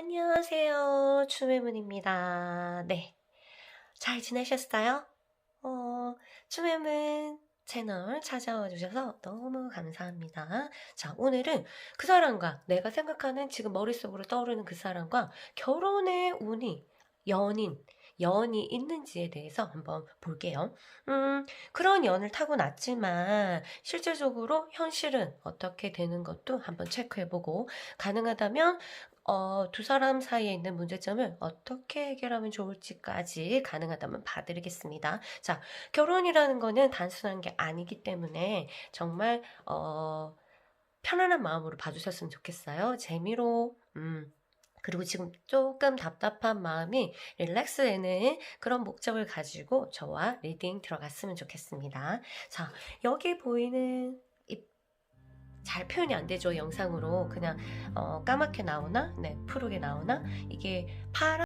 안녕하세요. 추매문입니다. 네. 잘 지내셨어요? 추매문 채널 찾아와 주셔서 너무 감사합니다. 자, 오늘은 그 사람과 내가 생각하는 지금 머릿속으로 떠오르는 그 사람과 결혼의 운이, 연이 있는지에 대해서 한번 볼게요. 그런 연을 타고났지만 실질적으로 현실은 어떻게 되는 것도 한번 체크해보고 가능하다면 두 사람 사이에 있는 문제점을 어떻게 해결하면 좋을지까지 가능하다면 봐드리겠습니다. 자, 결혼이라는 거는 단순한 게 아니기 때문에 정말 편안한 마음으로 봐주셨으면 좋겠어요. 재미로 그리고 지금 조금 답답한 마음이 릴렉스되는 그런 목적을 가지고 저와 리딩 들어갔으면 좋겠습니다. 자, 여기 보이는 잘 표현이 안 되죠. 영상으로 그냥 까맣게 나오나 네, 푸르게 나오나 이게 파란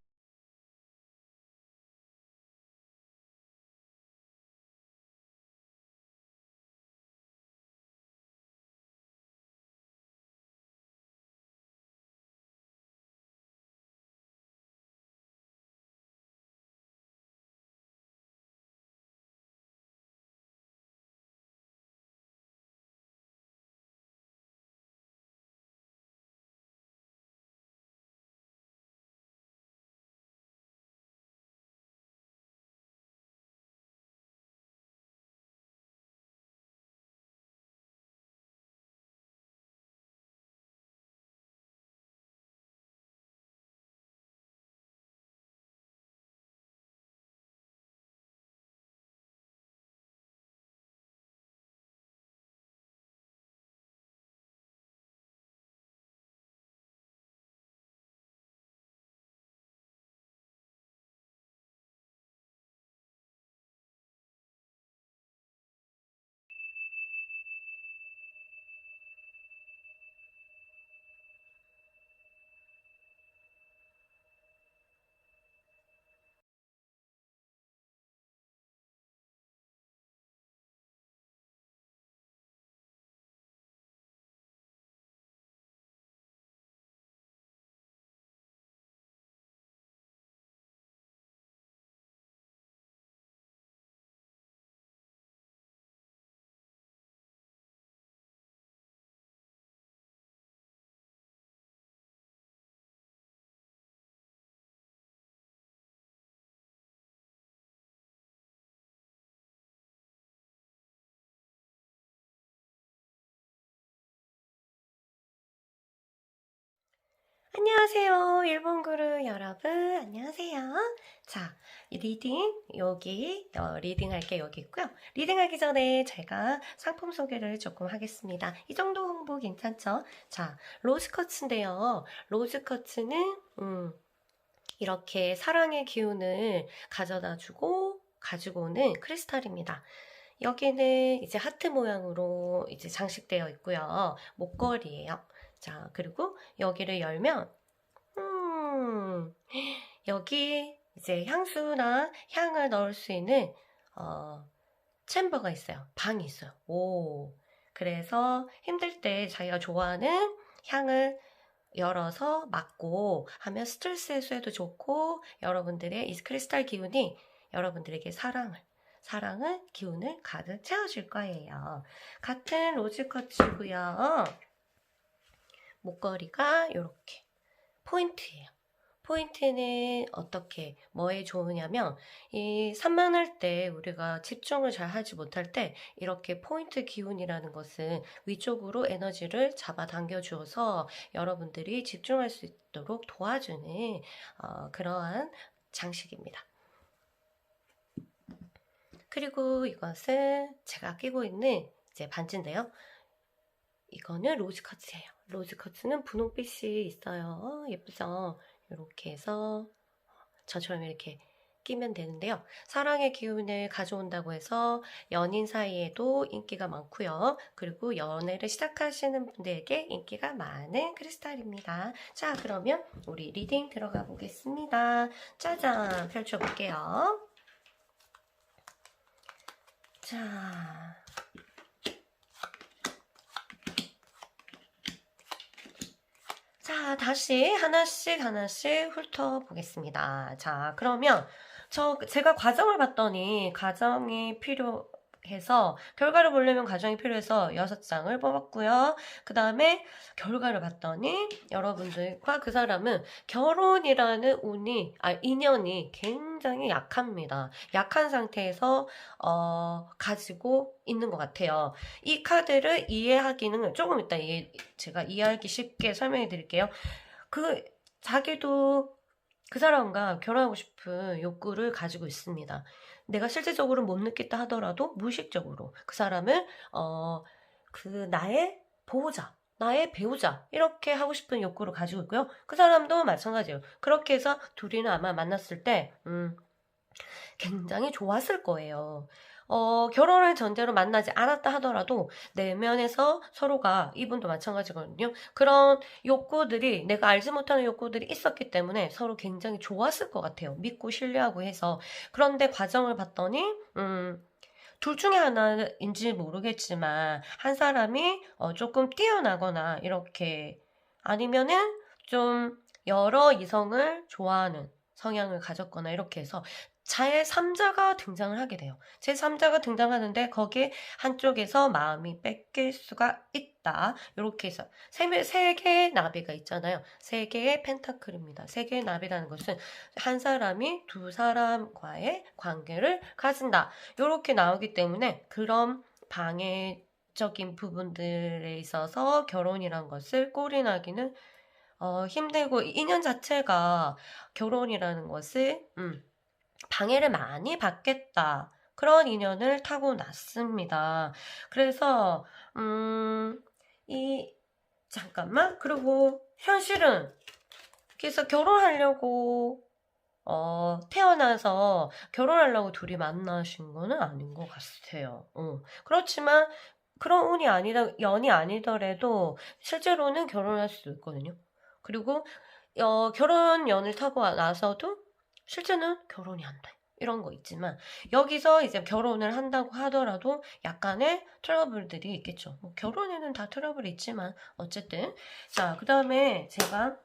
안녕하세요. 일본 그룹 여러분. 안녕하세요. 자, 리딩 할 게 여기 있고요. 리딩하기 전에 제가 상품 소개를 조금 하겠습니다. 이 정도 홍보 괜찮죠? 자, 로즈커츠인데요. 로즈커츠는, 이렇게 사랑의 기운을 가지고 오는 크리스탈입니다. 여기는 이제 하트 모양으로 이제 장식되어 있고요. 목걸이에요. 자, 그리고 여기를 열면, 여기 이제 향수나 향을 넣을 수 있는, 챔버가 있어요. 방이 있어요. 오. 그래서 힘들 때 자기가 좋아하는 향을 열어서 맡고 하면 스트레스 해소에도 좋고 여러분들의 이 크리스탈 기운이 여러분들에게 기운을 가득 채워줄 거예요. 같은 로즈커츠고요. 목걸이가 이렇게 포인트예요. 포인트는 뭐에 좋으냐면, 이 산만할 때 우리가 집중을 잘 하지 못할 때, 이렇게 포인트 기운이라는 것은 위쪽으로 에너지를 잡아당겨 주어서 여러분들이 집중할 수 있도록 도와주는 그러한 장식입니다. 그리고 이것은 제가 끼고 있는 이제 반지인데요. 이거는 로즈커츠예요. 로즈커츠는 분홍빛이 있어요. 예쁘죠? 이렇게 해서 저처럼 이렇게 끼면 되는데요. 사랑의 기운을 가져온다고 해서 연인 사이에도 인기가 많고요. 그리고 연애를 시작하시는 분들에게 인기가 많은 크리스탈입니다. 자, 그러면 우리 리딩 들어가 보겠습니다. 짜잔! 펼쳐볼게요. 자, 자, 다시 하나씩 하나씩 훑어보겠습니다. 자, 그러면 제가 과정을 봤더니 과정이 필요해서 결과를 보려면 과정이 필요해서 6장을 뽑았고요. 그 다음에 결과를 봤더니 여러분들과 그 사람은 결혼이라는 인연이 굉장히 약합니다. 약한 상태에서 가지고 있는 것 같아요. 이 카드를 이해하기는 조금 이따 제가 이해하기 쉽게 설명해 드릴게요. 자기도 그 사람과 결혼하고 싶은 욕구를 가지고 있습니다. 내가 실질적으로 못 느꼈다 하더라도 무의식적으로 그 사람을 나의 보호자, 나의 배우자 이렇게 하고 싶은 욕구를 가지고 있고요. 그 사람도 마찬가지예요. 그렇게 해서 둘이는 아마 만났을 때 굉장히 좋았을 거예요. 결혼을 전제로 만나지 않았다 하더라도 내면에서 서로가, 이분도 마찬가지거든요. 그런 욕구들이, 내가 알지 못하는 욕구들이 있었기 때문에 서로 굉장히 좋았을 것 같아요. 믿고 신뢰하고 해서. 그런데 과정을 봤더니 둘 중에 하나인지 모르겠지만 한 사람이 조금 뛰어나거나 이렇게, 아니면은 좀 여러 이성을 좋아하는 성향을 가졌거나 이렇게 해서 제3자가 등장을 하게 돼요. 제3자가 등장하는데 거기에 한쪽에서 마음이 뺏길 수가 있다. 이렇게 해서 세 개의 나비가 있잖아요. 3개의 펜타클입니다. 3개의 나비라는 것은 한 사람이 두 사람과의 관계를 가진다. 이렇게 나오기 때문에 그런 방해적인 부분들에 있어서 결혼이란 것을 꼬리나기는 힘들고, 인연 자체가 결혼이라는 것을 방해를 많이 받겠다. 그런 인연을 타고났습니다. 그래서 잠깐만. 그리고 현실은 그래서 결혼하려고 태어나서 결혼하려고 둘이 만나신 거는 아닌 것 같아요. 그렇지만 그런 연이 아니더라도 실제로는 결혼할 수 있거든요. 그리고 결혼연을 타고 나서도 실제는 결혼이 안 돼. 이런 거 있지만 여기서 이제 결혼을 한다고 하더라도 약간의 트러블들이 있겠죠. 뭐 결혼에는 다 트러블이 있지만 어쨌든. 자, 그 다음에 제가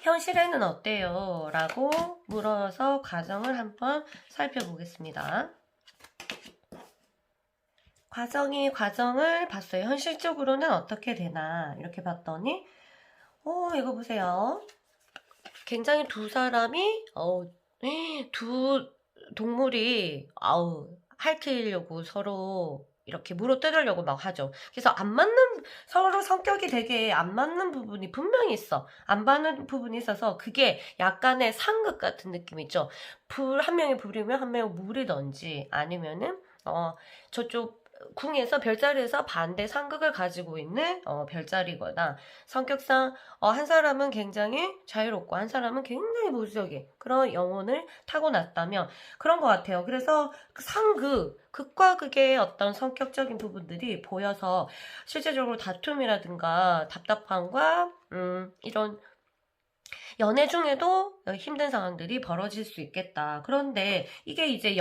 현실에는 어때요? 라고 물어서 과정을 한번 살펴보겠습니다. 과정을 봤어요. 현실적으로는 어떻게 되나 이렇게 봤더니 이거 보세요. 굉장히 두 사람이 두 동물이 핥으려고 서로 이렇게 물어뜯으려고 막 하죠. 그래서 서로 성격이 되게 안 맞는 부분이 분명히 있어. 안 맞는 부분이 있어서 그게 약간의 상극 같은 느낌 있죠. 한 명이 불이면 한 명이 물이든지 아니면은 저쪽 궁에서 별자리에서 반대 상극을 가지고 있는 별자리거나, 성격상 한 사람은 굉장히 자유롭고 한 사람은 굉장히 보수적인 그런 영혼을 타고났다면 그런 것 같아요. 그래서 극과 극의 어떤 성격적인 부분들이 보여서 실제적으로 다툼이라든가 답답함과 이런 연애 중에도 힘든 상황들이 벌어질 수 있겠다. 그런데 이게 이제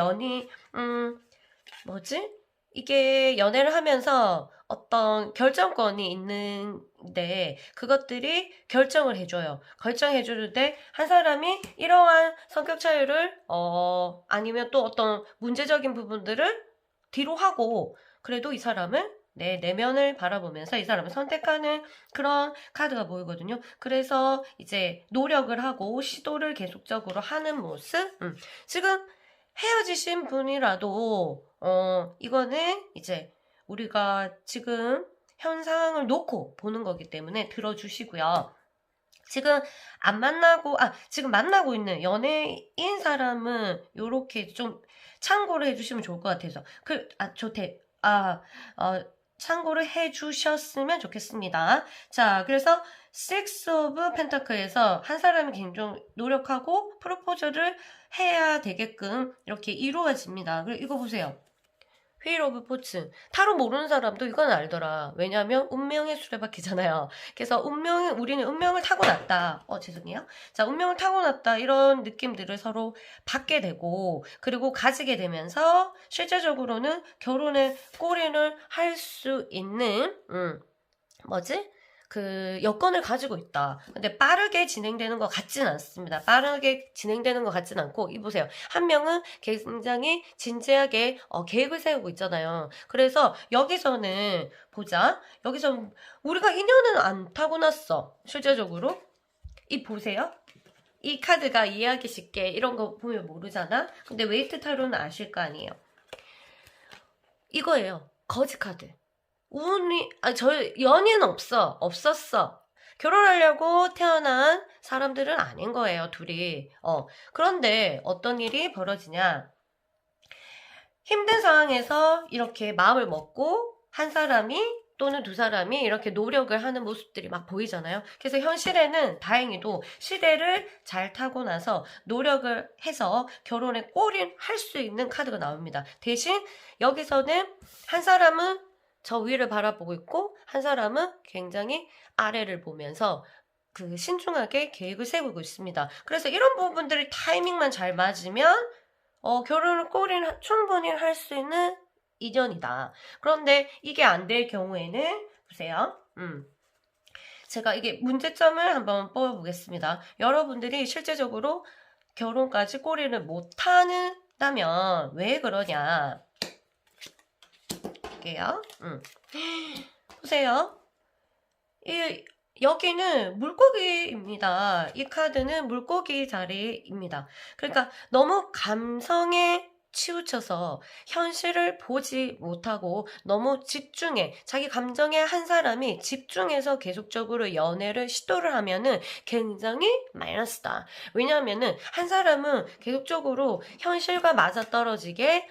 이게 연애를 하면서 어떤 결정권이 있는데 그것들이 결정을 해줘요. 결정해주는데 한 사람이 이러한 성격 차이를 아니면 또 어떤 문제적인 부분들을 뒤로 하고 그래도 이 사람은 내 내면을 바라보면서 이 사람을 선택하는 그런 카드가 보이거든요. 그래서 이제 노력을 하고 시도를 계속적으로 하는 모습. 지금 헤어지신 분이라도 이거는 이제 우리가 지금 현 상황을 놓고 보는 거기 때문에 들어주시고요. 지금 지금 만나고 있는 연예인 사람은 요렇게 좀 참고를 해주시면 좋을 것 같아서 참고를 해주셨으면 좋겠습니다. 자, 그래서 Six of Pentacle에서 한 사람이 굉장히 노력하고 프로포즈를 해야 되게끔 이렇게 이루어집니다. 그리고 이거 보세요. 휠 오브 포츠. 타로 모르는 사람도 이건 알더라. 왜냐하면 운명의 수레바퀴잖아요. 그래서 우리는 운명을 타고났다. 죄송해요. 자, 운명을 타고났다. 이런 느낌들을 서로 받게 되고, 그리고 가지게 되면서 실제적으로는 결혼에 골인을 할 수 있는, 그 여건을 가지고 있다. 근데 빠르게 진행되는 것 같진 않습니다. 빠르게 진행되는 것 같진 않고, 이 보세요. 한 명은 굉장히 진지하게 계획을 세우고 있잖아요. 그래서 여기서는 보자. 여기서 우리가 인연은 안 타고났어. 실제적으로. 이 보세요. 이 카드가 이해하기 쉽게 이런 거 보면 모르잖아. 근데 웨이트 타로는 아실 거 아니에요. 이거예요. 거지 카드. 운이, 연인 없었어. 결혼하려고 태어난 사람들은 아닌 거예요, 둘이. 그런데 어떤 일이 벌어지냐. 힘든 상황에서 이렇게 마음을 먹고 한 사람이 또는 두 사람이 이렇게 노력을 하는 모습들이 막 보이잖아요. 그래서 현실에는 다행히도 시대를 잘 타고 나서 노력을 해서 결혼에 골인할 수 있는 카드가 나옵니다. 대신 여기서는 한 사람은 저 위를 바라보고 있고 한 사람은 굉장히 아래를 보면서 그 신중하게 계획을 세우고 있습니다. 그래서 이런 부분들이 타이밍만 잘 맞으면 결혼을 충분히 할 수 있는 인연이다. 그런데 이게 안 될 경우에는 보세요. 제가 이게 문제점을 한번 뽑아보겠습니다. 여러분들이 실제적으로 결혼까지 꼬리를 못한다면 왜 그러냐. 볼게요. 보세요. 여기는 물고기입니다. 이 카드는 물고기 자리입니다. 그러니까 너무 감성에 치우쳐서 현실을 보지 못하고 너무 자기 감정에 한 사람이 집중해서 계속적으로 연애를 시도를 하면은 굉장히 마이너스다. 왜냐하면은 한 사람은 계속적으로 현실과 맞아떨어지게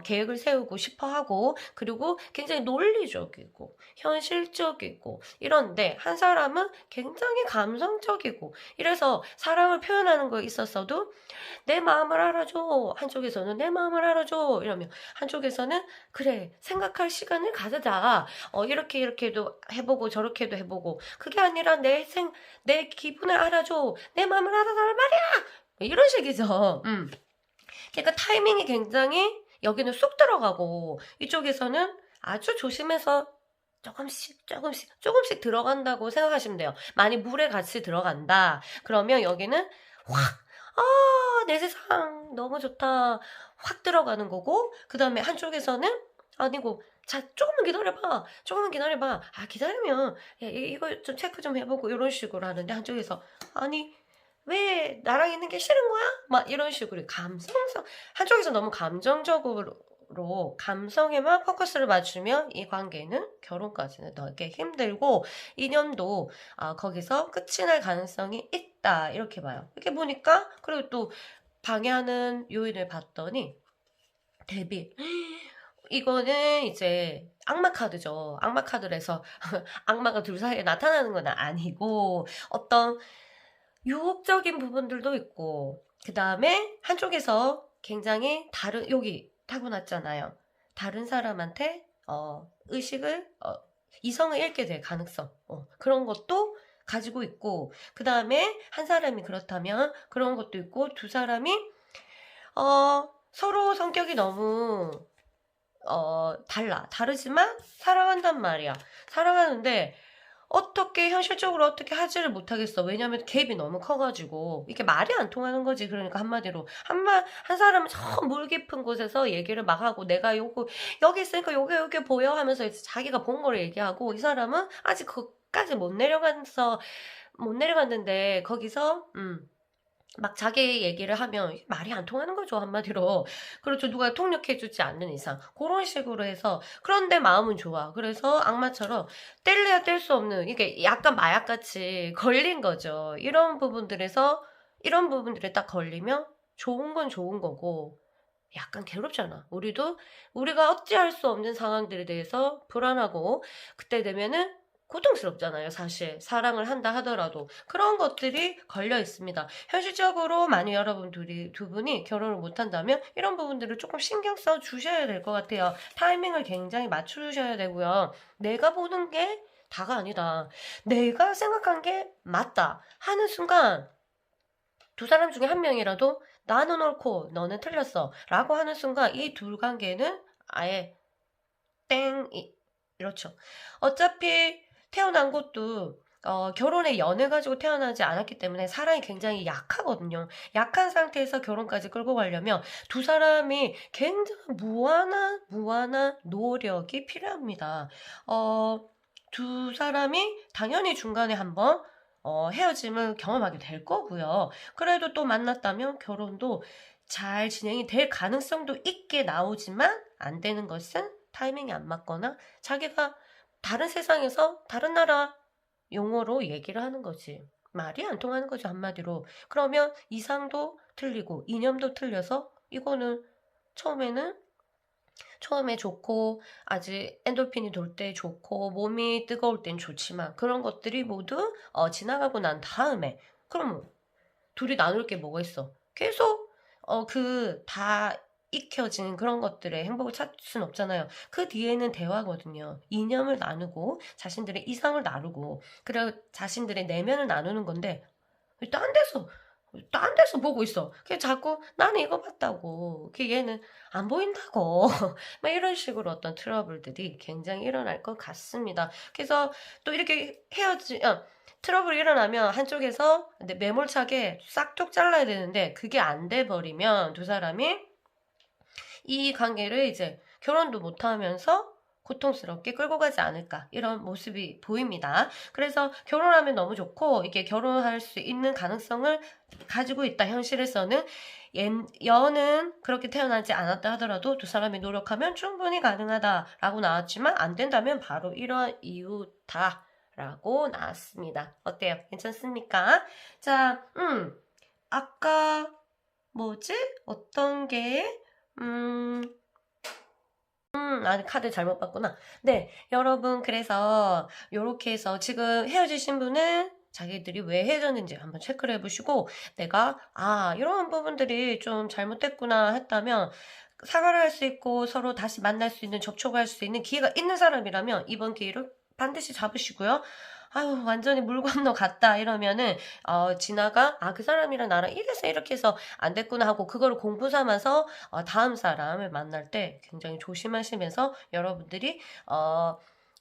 계획을 세우고 싶어 하고 그리고 굉장히 논리적이고 현실적이고 이런데 한 사람은 굉장히 감성적이고 이래서 사랑을 표현하는 거에 있어서도 내 마음을 알아줘. 한쪽에서는 내 마음을 알아줘. 이러면 한쪽에서는 그래 생각할 시간을 가져자. 이렇게도 해보고 저렇게도 해보고 그게 아니라 내 기분을 알아줘. 내 마음을 알아달란 말이야. 이런 식이죠. 그러니까 타이밍이 굉장히 여기는 쑥 들어가고 이쪽에서는 아주 조심해서 조금씩 들어간다고 생각하시면 돼요. 많이 물에 같이 들어간다. 그러면 여기는 확 내 세상 너무 좋다. 확 들어가는 거고 그 다음에 한쪽에서는 아니고 자 조금만 기다려봐. 기다리면 이거 좀 체크 좀 해보고 이런 식으로 하는데 한쪽에서 아니 왜 나랑 있는 게 싫은 거야? 막 이런 식으로 한쪽에서 너무 감정적으로 감성에만 포커스를 맞추면 이 관계는 결혼까지는 되게 힘들고 인연도 거기서 끝이 날 가능성이 있다 이렇게 봐요. 이렇게 보니까 그리고 또 방해하는 요인을 봤더니 대비 이거는 이제 악마 카드죠. 악마 카드라서 악마가 둘 사이에 나타나는 건 아니고 어떤 유혹적인 부분들도 있고 그 다음에 한쪽에서 굉장히 여기 타고났잖아요. 다른 사람한테 이성을 잃게 될 가능성 그런 것도 가지고 있고 그 다음에 한 사람이 그렇다면 그런 것도 있고 두 사람이 서로 성격이 너무 다르지만 사랑한단 말이야. 사랑하는데 현실적으로 어떻게 하지를 못하겠어. 왜냐면 갭이 너무 커가지고, 이게 말이 안 통하는 거지. 그러니까 한마디로. 한 사람은 저 물 깊은 곳에서 얘기를 막 하고, 내가 여기 있으니까 요게 보여 하면서 이제 자기가 본 거를 얘기하고, 이 사람은 아직 거기까지 못 내려갔는데, 거기서, 막 자기 얘기를 하면 말이 안 통하는 거죠, 한마디로. 그렇죠. 누가 통역해주지 않는 이상. 그런 식으로 해서. 그런데 마음은 좋아. 그래서 악마처럼 뗄래야 뗄 수 없는, 이게 약간 마약같이 걸린 거죠. 이런 부분들에 딱 걸리면 좋은 건 좋은 거고, 약간 괴롭잖아. 우리가 어찌할 수 없는 상황들에 대해서 불안하고, 그때 되면은 고통스럽잖아요, 사실. 사랑을 한다 하더라도. 그런 것들이 걸려 있습니다. 현실적으로 만약 여러분 두 분이 결혼을 못한다면 이런 부분들을 조금 신경 써 주셔야 될 것 같아요. 타이밍을 굉장히 맞추셔야 되고요. 내가 보는 게 다가 아니다. 내가 생각한 게 맞다 하는 순간 두 사람 중에 한 명이라도 나는 옳고 너는 틀렸어 라고 하는 순간 이 둘 관계는 아예 이렇죠. 어차피 태어난 것도 결혼에 연을 가지고 태어나지 않았기 때문에 사랑이 굉장히 약하거든요. 약한 상태에서 결혼까지 끌고 가려면 두 사람이 굉장히 무한한 노력이 필요합니다. 두 사람이 당연히 중간에 한번 헤어짐을 경험하게 될 거고요. 그래도 또 만났다면 결혼도 잘 진행이 될 가능성도 있게 나오지만 안 되는 것은 타이밍이 안 맞거나 자기가 다른 세상에서 다른 나라 용어로 얘기를 하는 거지. 말이 안 통하는 거죠, 한마디로. 그러면 이상도 틀리고 이념도 틀려서 이거는 처음에 좋고 아직 엔돌핀이 돌 때 좋고 몸이 뜨거울 땐 좋지만 그런 것들이 모두 지나가고 난 다음에 그럼 둘이 나눌 게 뭐가 있어? 계속 다 익혀진 그런 것들의 행복을 찾을 수는 없잖아요. 그 뒤에는 대화거든요. 이념을 나누고 자신들의 이상을 나누고 그리고 자신들의 내면을 나누는 건데 딴 데서 보고 있어. 그게 자꾸 나는 이거 봤다고. 그 얘는 안 보인다고. 막 이런 식으로 어떤 트러블들이 굉장히 일어날 것 같습니다. 그래서 또 이렇게 트러블이 일어나면 한쪽에서 매몰차게 싹둑 잘라야 되는데 그게 안 돼 버리면 두 사람이 이 관계를 이제 결혼도 못하면서 고통스럽게 끌고 가지 않을까 이런 모습이 보입니다. 그래서 결혼하면 너무 좋고 이게 결혼할 수 있는 가능성을 가지고 있다. 현실에서는 여는 그렇게 태어나지 않았다 하더라도 두 사람이 노력하면 충분히 가능하다라고 나왔지만 안 된다면 바로 이러한 이유다. 라고 나왔습니다. 어때요? 괜찮습니까? 자, 아까 뭐지? 어떤 게 아니 카드 잘못 봤구나. 네, 여러분 그래서 요렇게 해서 지금 헤어지신 분은 자기들이 왜 헤어졌는지 한번 체크를 해보시고 내가 이런 부분들이 좀 잘못됐구나 했다면 사과를 할 수 있고 서로 다시 만날 수 있는 접촉할 수 있는 기회가 있는 사람이라면 이번 기회를 반드시 잡으시고요. 아유 완전히 물 건너 갔다 이러면은 그 사람이랑 나랑 이래서 이렇게 해서 안 됐구나 하고 그거를 공부 삼아서 다음 사람을 만날 때 굉장히 조심하시면서 여러분들이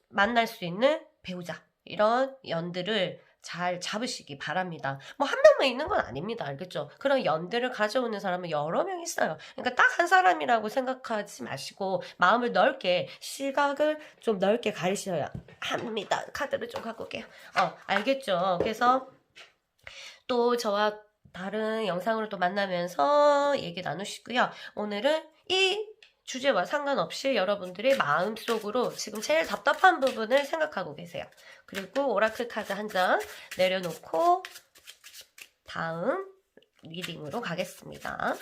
만날 수 있는 배우자 이런 연들을 잘 잡으시기 바랍니다. 뭐 한 명만 있는 건 아닙니다. 알겠죠? 그런 연들을 가져오는 사람은 여러 명 있어요. 그러니까 딱 한 사람이라고 생각하지 마시고 마음을 넓게 시각을 좀 넓게 가리셔야 합니다. 카드를 좀 갖고 올게요. 알겠죠? 그래서 또 저와 다른 영상으로 또 만나면서 얘기 나누시고요. 오늘은 이 주제와 상관없이 여러분들이 마음속으로 지금 제일 답답한 부분을 생각하고 계세요. 그리고 오라클 카드 한 장 내려놓고 다음 리딩으로 가겠습니다.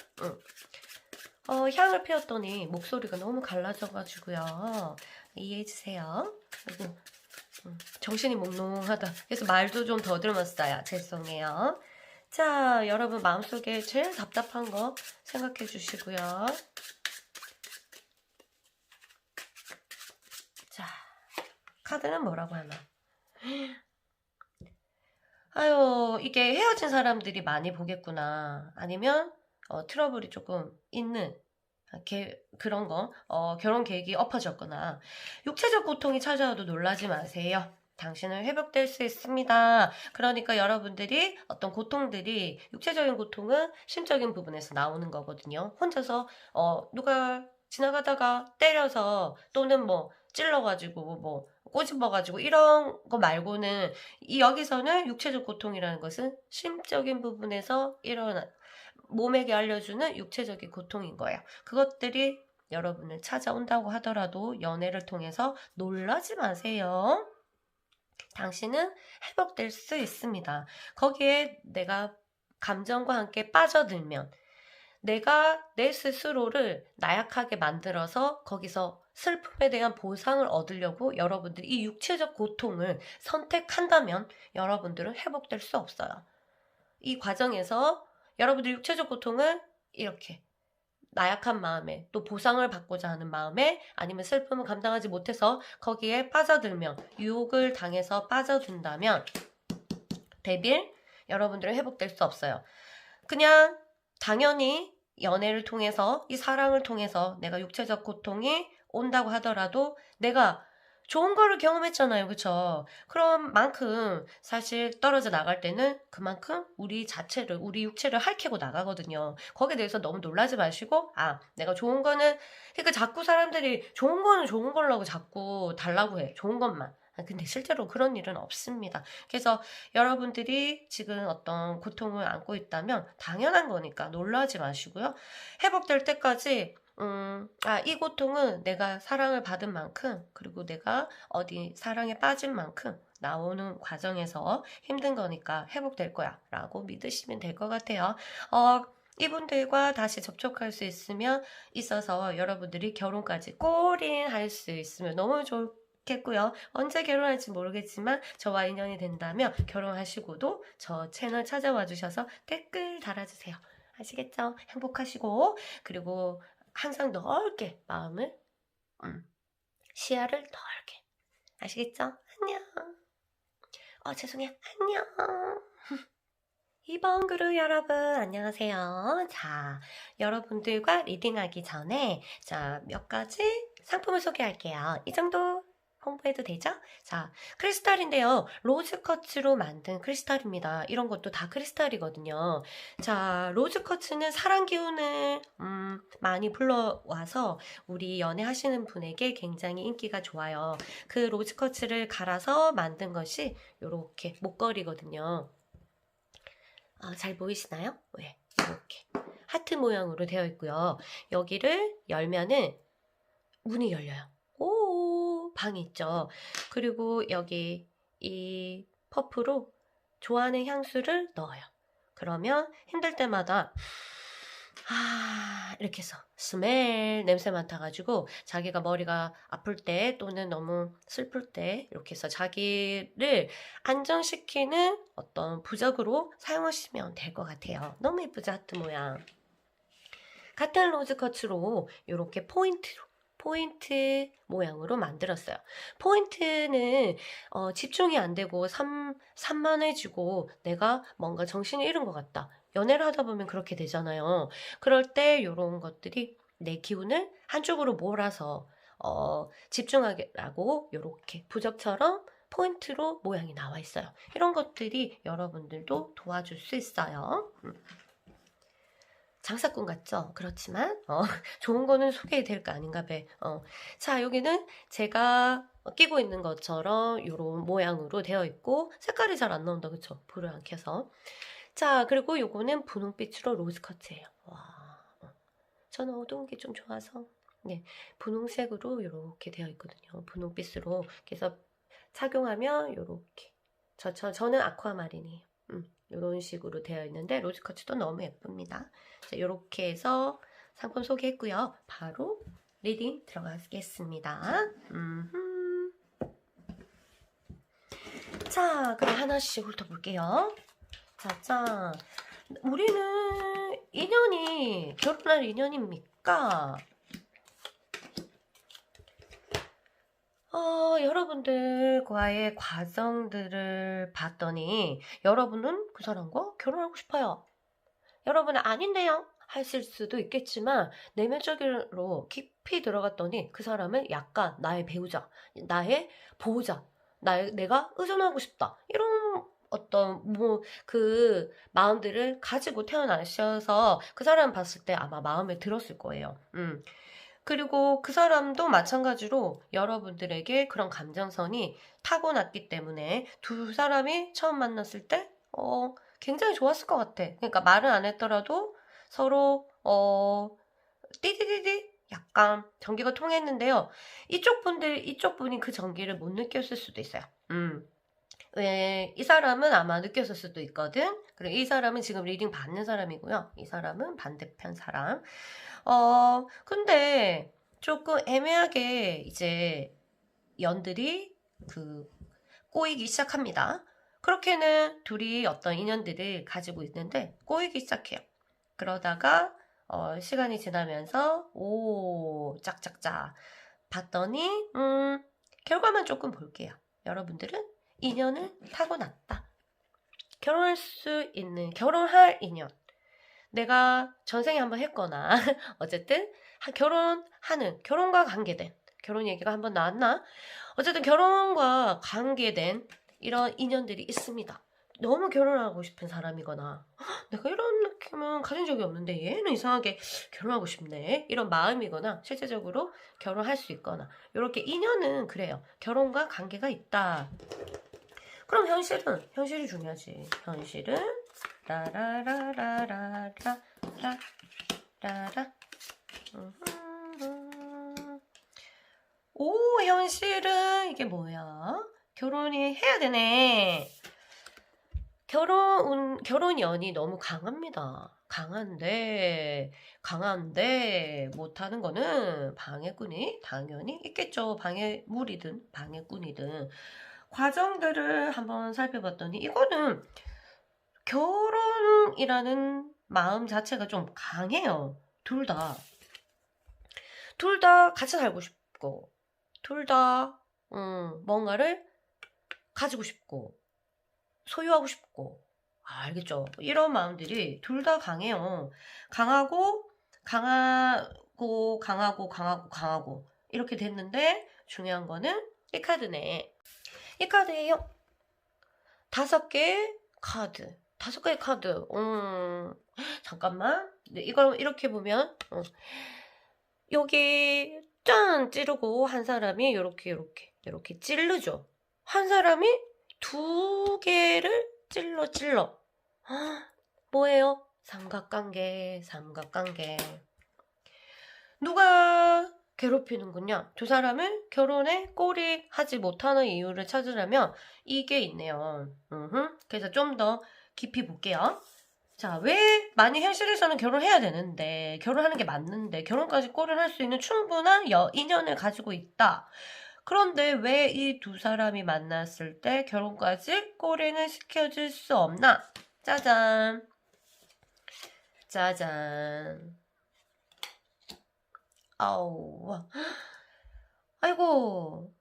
향을 피웠더니 목소리가 너무 갈라져가지고요. 이해해주세요. 그리고 정신이 몽롱하다. 그래서 말도 좀 더듬었어요. 죄송해요. 자, 여러분 마음속에 제일 답답한 거 생각해 주시고요. 자, 카드는 뭐라고 하나? 아유, 이게 헤어진 사람들이 많이 보겠구나. 아니면 트러블이 조금 있는 그런 거, 결혼 계획이 엎어졌거나 육체적 고통이 찾아와도 놀라지 마세요. 당신은 회복될 수 있습니다. 그러니까 여러분들이 어떤 고통들이 육체적인 고통은 심적인 부분에서 나오는 거거든요. 혼자서 누가 지나가다가 때려서 또는 뭐 찔러가지고 뭐 꼬집어가지고 이런 거 말고는 여기서는 육체적 고통이라는 것은 심적인 부분에서 일어난 몸에게 알려주는 육체적인 고통인 거예요. 그것들이 여러분을 찾아온다고 하더라도 연애를 통해서 놀라지 마세요. 당신은 회복될 수 있습니다. 거기에 내가 감정과 함께 빠져들면 내가 내 스스로를 나약하게 만들어서 거기서 슬픔에 대한 보상을 얻으려고 여러분들이 이 육체적 고통을 선택한다면 여러분들은 회복될 수 없어요. 이 과정에서 여러분들 육체적 고통은 이렇게 나약한 마음에 또 보상을 받고자 하는 마음에 아니면 슬픔을 감당하지 못해서 거기에 빠져들면 유혹을 당해서 빠져든다면 대빌 여러분들은 회복될 수 없어요. 그냥 당연히 연애를 통해서 이 사랑을 통해서 내가 육체적 고통이 온다고 하더라도 내가 좋은 거를 경험했잖아요. 그쵸? 그런 만큼 사실 떨어져 나갈 때는 그만큼 우리 자체를, 우리 육체를 핥히고 나가거든요. 거기에 대해서 너무 놀라지 마시고, 아, 내가 좋은 거는, 그러니까 자꾸 사람들이 좋은 거는 좋은 걸로 자꾸 달라고 해. 좋은 것만. 근데 실제로 그런 일은 없습니다. 그래서 여러분들이 지금 어떤 고통을 안고 있다면 당연한 거니까 놀라지 마시고요. 회복될 때까지 이 고통은 내가 사랑을 받은 만큼, 그리고 내가 어디 사랑에 빠진 만큼 나오는 과정에서 힘든 거니까 회복될 거야 라고 믿으시면 될 것 같아요. 이분들과 다시 접촉할 수 있어서 여러분들이 결혼까지 골인할 수 있으면 너무 좋겠고요. 언제 결혼할지 모르겠지만 저와 인연이 된다면 결혼하시고도 저 채널 찾아와 주셔서 댓글 달아주세요. 아시겠죠? 행복하시고, 그리고 항상 넓게 마음을, 시야를 넓게. 아시겠죠? 안녕. 죄송해요. 안녕. 2번 그룹 여러분, 안녕하세요. 자, 여러분들과 리딩하기 전에, 자, 몇 가지 상품을 소개할게요. 이 정도 홍보해도 되죠? 자, 크리스탈인데요. 로즈커츠로 만든 크리스탈입니다. 이런 것도 다 크리스탈이거든요. 자, 로즈커츠는 사랑 기운을 많이 불러와서 우리 연애하시는 분에게 굉장히 인기가 좋아요. 그 로즈커츠를 갈아서 만든 것이 이렇게 목걸이거든요. 잘 보이시나요? 네, 이렇게 하트 모양으로 되어 있고요. 여기를 열면은 문이 열려요. 오, 방이 있죠. 그리고 여기 이 퍼프로 좋아하는 향수를 넣어요. 그러면 힘들 때마다 이렇게 해서 스멜 냄새 맡아가지고 자기가 머리가 아플 때 또는 너무 슬플 때 이렇게 해서 자기를 안정시키는 어떤 부적으로 사용하시면 될 것 같아요. 너무 예쁘죠? 하트 모양. 같은 로즈커츠로 이렇게 포인트 모양으로 만들었어요. 포인트는 집중이 안 되고 산만해지고 내가 뭔가 정신이 잃은 것 같다. 연애를 하다 보면 그렇게 되잖아요. 그럴 때 이런 것들이 내 기운을 한쪽으로 몰아서 집중하라고 이렇게 부적처럼 포인트로 모양이 나와 있어요. 이런 것들이 여러분들도 도와줄 수 있어요. 장사꾼 같죠? 그렇지만 좋은 거는 소개해야 될 거 아닌가 봐. 자, 여기는 제가 끼고 있는 것처럼 이런 모양으로 되어 있고 색깔이 잘 안 나온다, 그쵸? 불을 안 켜서. 자, 그리고 요거는 분홍빛으로 로즈커트예요. 와, 저는 어두운 게 좀 좋아서 네, 분홍색으로 이렇게 되어 있거든요. 분홍빛으로. 그래서 착용하면 이렇게 저는 아쿠아마린이에요. 이런 식으로 되어 있는데 로즈커츠도 너무 예쁩니다. 자, 이렇게 해서 상품 소개했고요. 바로 리딩 들어가겠습니다. 자, 그럼 하나씩 훑어볼게요. 자, 우리는 인연이 결혼할 인연입니까? 여러분들과의 과정들을 봤더니 여러분은 그 사람과 결혼하고 싶어요. 여러분은 아닌데요? 하실 수도 있겠지만 내면적으로 깊이 들어갔더니 그 사람은 약간 나의 배우자, 나의 보호자, 내가 의존하고 싶다. 이런 어떤 그 마음들을 가지고 태어나셔서 그 사람 봤을 때 아마 마음에 들었을 거예요. 그리고 그 사람도 마찬가지로 여러분들에게 그런 감정선이 타고났기 때문에 두 사람이 처음 만났을 때 굉장히 좋았을 것 같아. 그러니까 말은 안 했더라도 서로 띠디디디 약간 전기가 통했는데요. 이쪽 분이 그 전기를 못 느꼈을 수도 있어요. 왜, 이 사람은 아마 느꼈을 수도 있거든. 그리고 이 사람은 지금 리딩 받는 사람이고요. 이 사람은 반대편 사람. 근데 조금 애매하게 이제 연들이 꼬이기 시작합니다. 그렇게는 둘이 어떤 인연들을 가지고 있는데 꼬이기 시작해요. 그러다가 시간이 지나면서 짝짝짝 봤더니 결과만 조금 볼게요. 여러분들은 인연을 타고났다. 결혼할 인연. 내가 전생에 한번 했거나 어쨌든 결혼과 관계된 결혼 얘기가 한번 나왔나? 어쨌든 결혼과 관계된 이런 인연들이 있습니다. 너무 결혼하고 싶은 사람이거나 내가 이런 느낌은 가진 적이 없는데 얘는 이상하게 결혼하고 싶네 이런 마음이거나 실제적으로 결혼할 수 있거나 이렇게 인연은 그래요. 결혼과 관계가 있다. 그럼 현실이 중요하지. 현실은 라라라라라라라라 오, 현실은 이게 뭐야? 결혼이 해야 되네. 결혼연이 너무 강합니다. 강한데, 못하는 거는 방해꾼이 당연히 있겠죠. 방해물이든, 방해꾼이든. 과정들을 한번 살펴봤더니, 이거는 결혼이라는 마음 자체가 좀 강해요. 둘 다. 둘 다 같이 살고 싶고, 둘 다, 뭔가를 가지고 싶고, 소유하고 싶고, 알겠죠? 이런 마음들이 둘 다 강해요. 강하고, 이렇게 됐는데, 중요한 거는 이 카드네. 이 카드예요. 5개의 카드. 5개의 카드. 잠깐만. 네, 이걸 이렇게 보면, 여기 짠! 찌르고 한 사람이 이렇게 찌르죠. 한 사람이 2개를 찔러. 뭐예요? 삼각관계. 누가 괴롭히는군요. 두 사람을 결혼에 꼬리 하지 못하는 이유를 찾으려면 이게 있네요. 그래서 좀 더 깊이 볼게요. 자, 왜 많이 현실에서는 결혼해야 되는데, 결혼하는 게 맞는데, 결혼까지 꼬리를 할 수 있는 충분한 인연을 가지고 있다. 그런데 왜 이 두 사람이 만났을 때 결혼까지 꼬리는 시켜줄 수 없나? 짜잔. 아우. 아이고.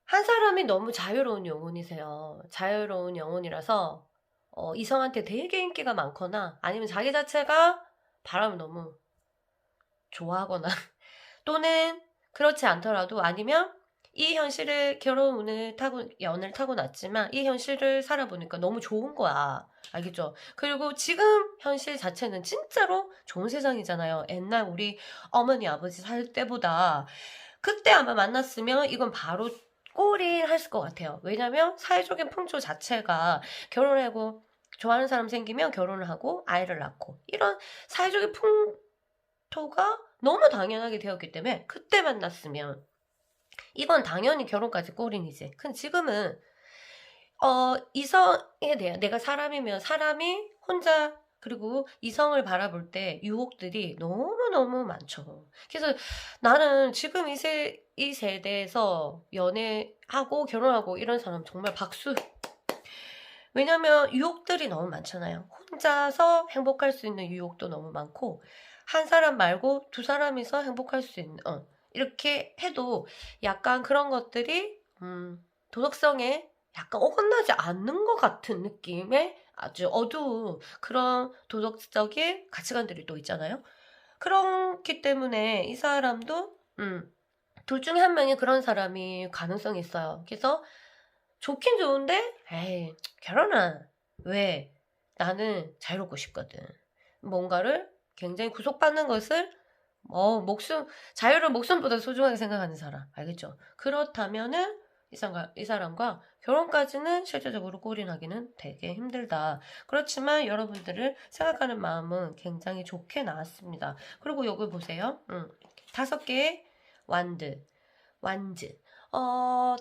한 사람이 너무 자유로운 영혼이세요. 자유로운 영혼이라서 이성한테 되게 인기가 많거나 아니면 자기 자체가 바람을 너무 좋아하거나 또는 그렇지 않더라도 아니면 이 현실을 연을 타고 났지만 이 현실을 살아보니까 너무 좋은 거야. 알겠죠? 그리고 지금 현실 자체는 진짜로 좋은 세상이잖아요. 옛날 우리 어머니 아버지 살 때보다 그때 아마 만났으면 이건 바로 꼬리를 했을 것 같아요. 왜냐면 사회적인 풍조 자체가 결혼하고 좋아하는 사람 생기면 결혼을 하고 아이를 낳고 이런 사회적인 풍토가 너무 당연하게 되었기 때문에 그때 만났으면 이건 당연히 결혼까지 꼬린이지. 근데 지금은 이성에 대한 내가 사람이면 사람이 혼자 그리고 이성을 바라볼 때 유혹들이 너무너무 많죠. 그래서 나는 지금 이 세대에서 연애하고 결혼하고 이런 사람 정말 박수. 왜냐면 유혹들이 너무 많잖아요. 혼자서 행복할 수 있는 유혹도 너무 많고 한 사람 말고 두 사람이서 행복할 수 있는 이렇게 해도 약간 그런 것들이 도덕성에 약간 어긋나지 않는 것 같은 느낌의 아주 어두운 그런 도덕적인 가치관들이 또 있잖아요. 그렇기 때문에 이 사람도 둘 중에 한 명이 그런 사람이 가능성이 있어요. 그래서 좋긴 좋은데 에이 결혼은 왜? 나는 자유롭고 싶거든. 뭔가를 굉장히 구속받는 것을 자유를 목숨보다 소중하게 생각하는 사람. 알겠죠? 그렇다면은 이 사람과 결혼까지는 실제적으로 골인하기는 되게 힘들다. 그렇지만 여러분들을 생각하는 마음은 굉장히 좋게 나왔습니다. 그리고 여기 보세요. 5개의 완즈,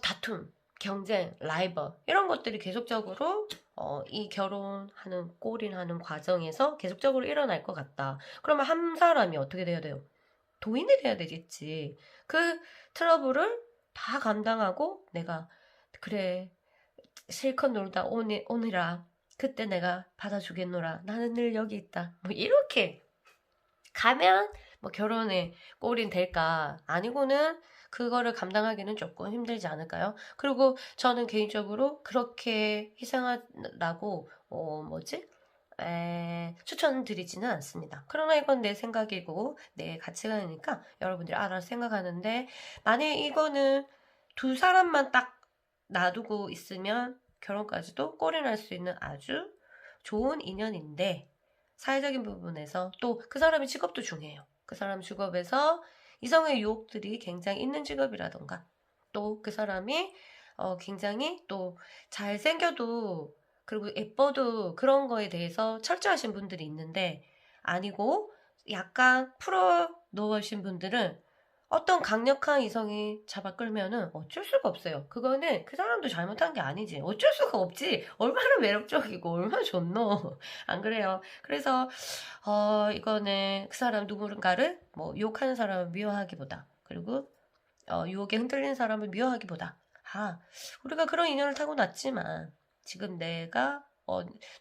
다툼, 경쟁, 라이벌 이런 것들이 계속적으로 이 결혼하는 골인하는 과정에서 계속적으로 일어날 것 같다. 그러면 한 사람이 어떻게 돼야 돼요? 도인이 돼야 되겠지. 그 트러블을 다 감당하고 내가 그래 실컷 놀다 오느라 그때 내가 받아주겠노라. 나는 늘 여기 있다. 뭐 이렇게 가면 뭐 결혼에 꼴인 될까? 아니고는 그거를 감당하기는 조금 힘들지 않을까요? 그리고 저는 개인적으로 그렇게 희생하라고 추천드리지는 않습니다. 그러나 이건 내 생각이고 내 가치관이니까 여러분들이 알아서 생각하는데, 만약에 이거는 두 사람만 딱 놔두고 있으면 결혼까지도 꼴이 날 수 있는 아주 좋은 인연인데, 사회적인 부분에서 또 그 사람의 직업도 중요해요. 그 사람 직업에서 이성의 유혹들이 굉장히 있는 직업이라던가, 또 그 사람이 굉장히 또 잘생겨도 그리고 예뻐도 그런 거에 대해서 철저하신 분들이 있는데, 아니고 약간 풀어 놓으신 분들은 어떤 강력한 이성이 잡아 끌면은 어쩔 수가 없어요. 그거는 그 사람도 잘못한 게 아니지. 어쩔 수가 없지. 얼마나 매력적이고 얼마나 좋노. 안 그래요? 그래서 이거는 그 사람 누군가를 뭐 유혹하는 사람을 미워하기보다, 그리고 유혹에 흔들리는 사람을 미워하기보다, 우리가 그런 인연을 타고났지만 지금 내가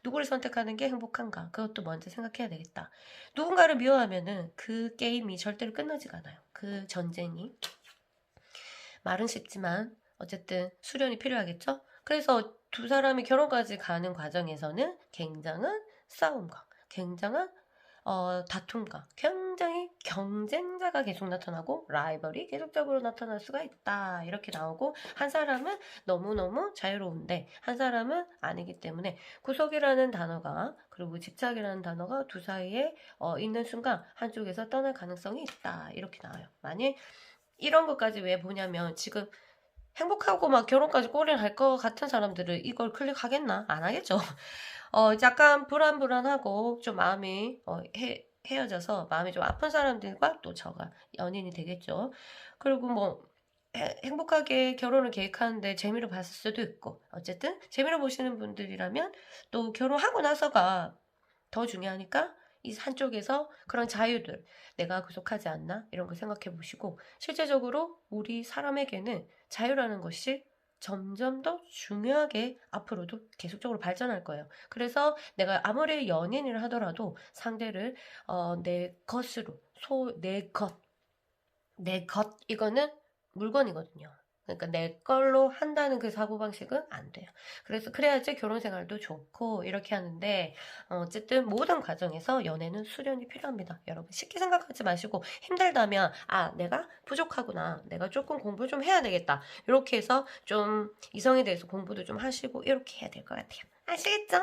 누구를 선택하는 게 행복한가, 그것도 먼저 생각해야 되겠다. 누군가를 미워하면은 그 게임이 절대로 끝나지가 않아요. 그 전쟁이. 말은 쉽지만 어쨌든 수련이 필요하겠죠. 그래서 두 사람이 결혼까지 가는 과정에서는 굉장한 싸움과 굉장한 다툼과 굉장히 경쟁자가 계속 나타나고 라이벌이 계속적으로 나타날 수가 있다. 이렇게 나오고, 한 사람은 너무너무 자유로운데 한 사람은 아니기 때문에 구속이라는 단어가, 그리고 집착이라는 단어가 두 사이에 있는 순간 한쪽에서 떠날 가능성이 있다. 이렇게 나와요. 만약 이런 것까지 왜 보냐면, 지금 행복하고 막 결혼까지 꼬리를 할 것 같은 사람들은 이걸 클릭하겠나? 안 하겠죠. 약간 불안불안하고 좀 마음이 헤어져서 마음이 좀 아픈 사람들과 또 저가 연인이 되겠죠. 그리고 뭐 행복하게 결혼을 계획하는데 재미로 봤을 수도 있고, 어쨌든 재미로 보시는 분들이라면 또 결혼하고 나서가 더 중요하니까 이 한쪽에서 그런 자유들, 내가 구속하지 않나 이런 거 생각해 보시고, 실제적으로 우리 사람에게는 자유라는 것이 점점 더 중요하게 앞으로도 계속적으로 발전할 거예요. 그래서 내가 아무리 연인을 하더라도 상대를 내 것으로, 내 것, 이거는 물건이거든요. 그러니까 내 걸로 한다는 그 사고방식은 안 돼요. 그래서 그래야지 결혼 생활도 좋고 이렇게 하는데, 어쨌든 모든 과정에서 연애는 수련이 필요합니다. 여러분 쉽게 생각하지 마시고, 힘들다면 내가 부족하구나, 내가 조금 공부 좀 해야 되겠다, 이렇게 해서 좀 이성에 대해서 공부도 좀 하시고 이렇게 해야 될 것 같아요. 아시겠죠?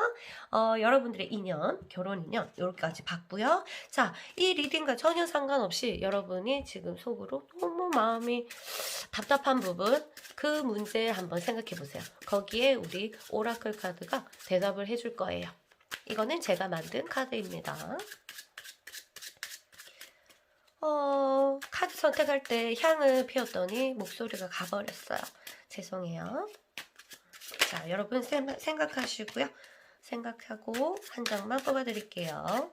여러분들의 인연, 결혼 인연 이렇게까지 봤고요. 자, 이 리딩과 전혀 상관없이 여러분이 지금 속으로 너무 마음이 답답한 부분, 그 문제 한번 생각해 보세요. 거기에 우리 오라클 카드가 대답을 해줄 거예요. 이거는 제가 만든 카드입니다. 카드 선택할 때 향을 피웠더니 목소리가 가버렸어요. 죄송해요. 자, 여러분 생각하시고요. 생각하고 한 장만 뽑아드릴게요.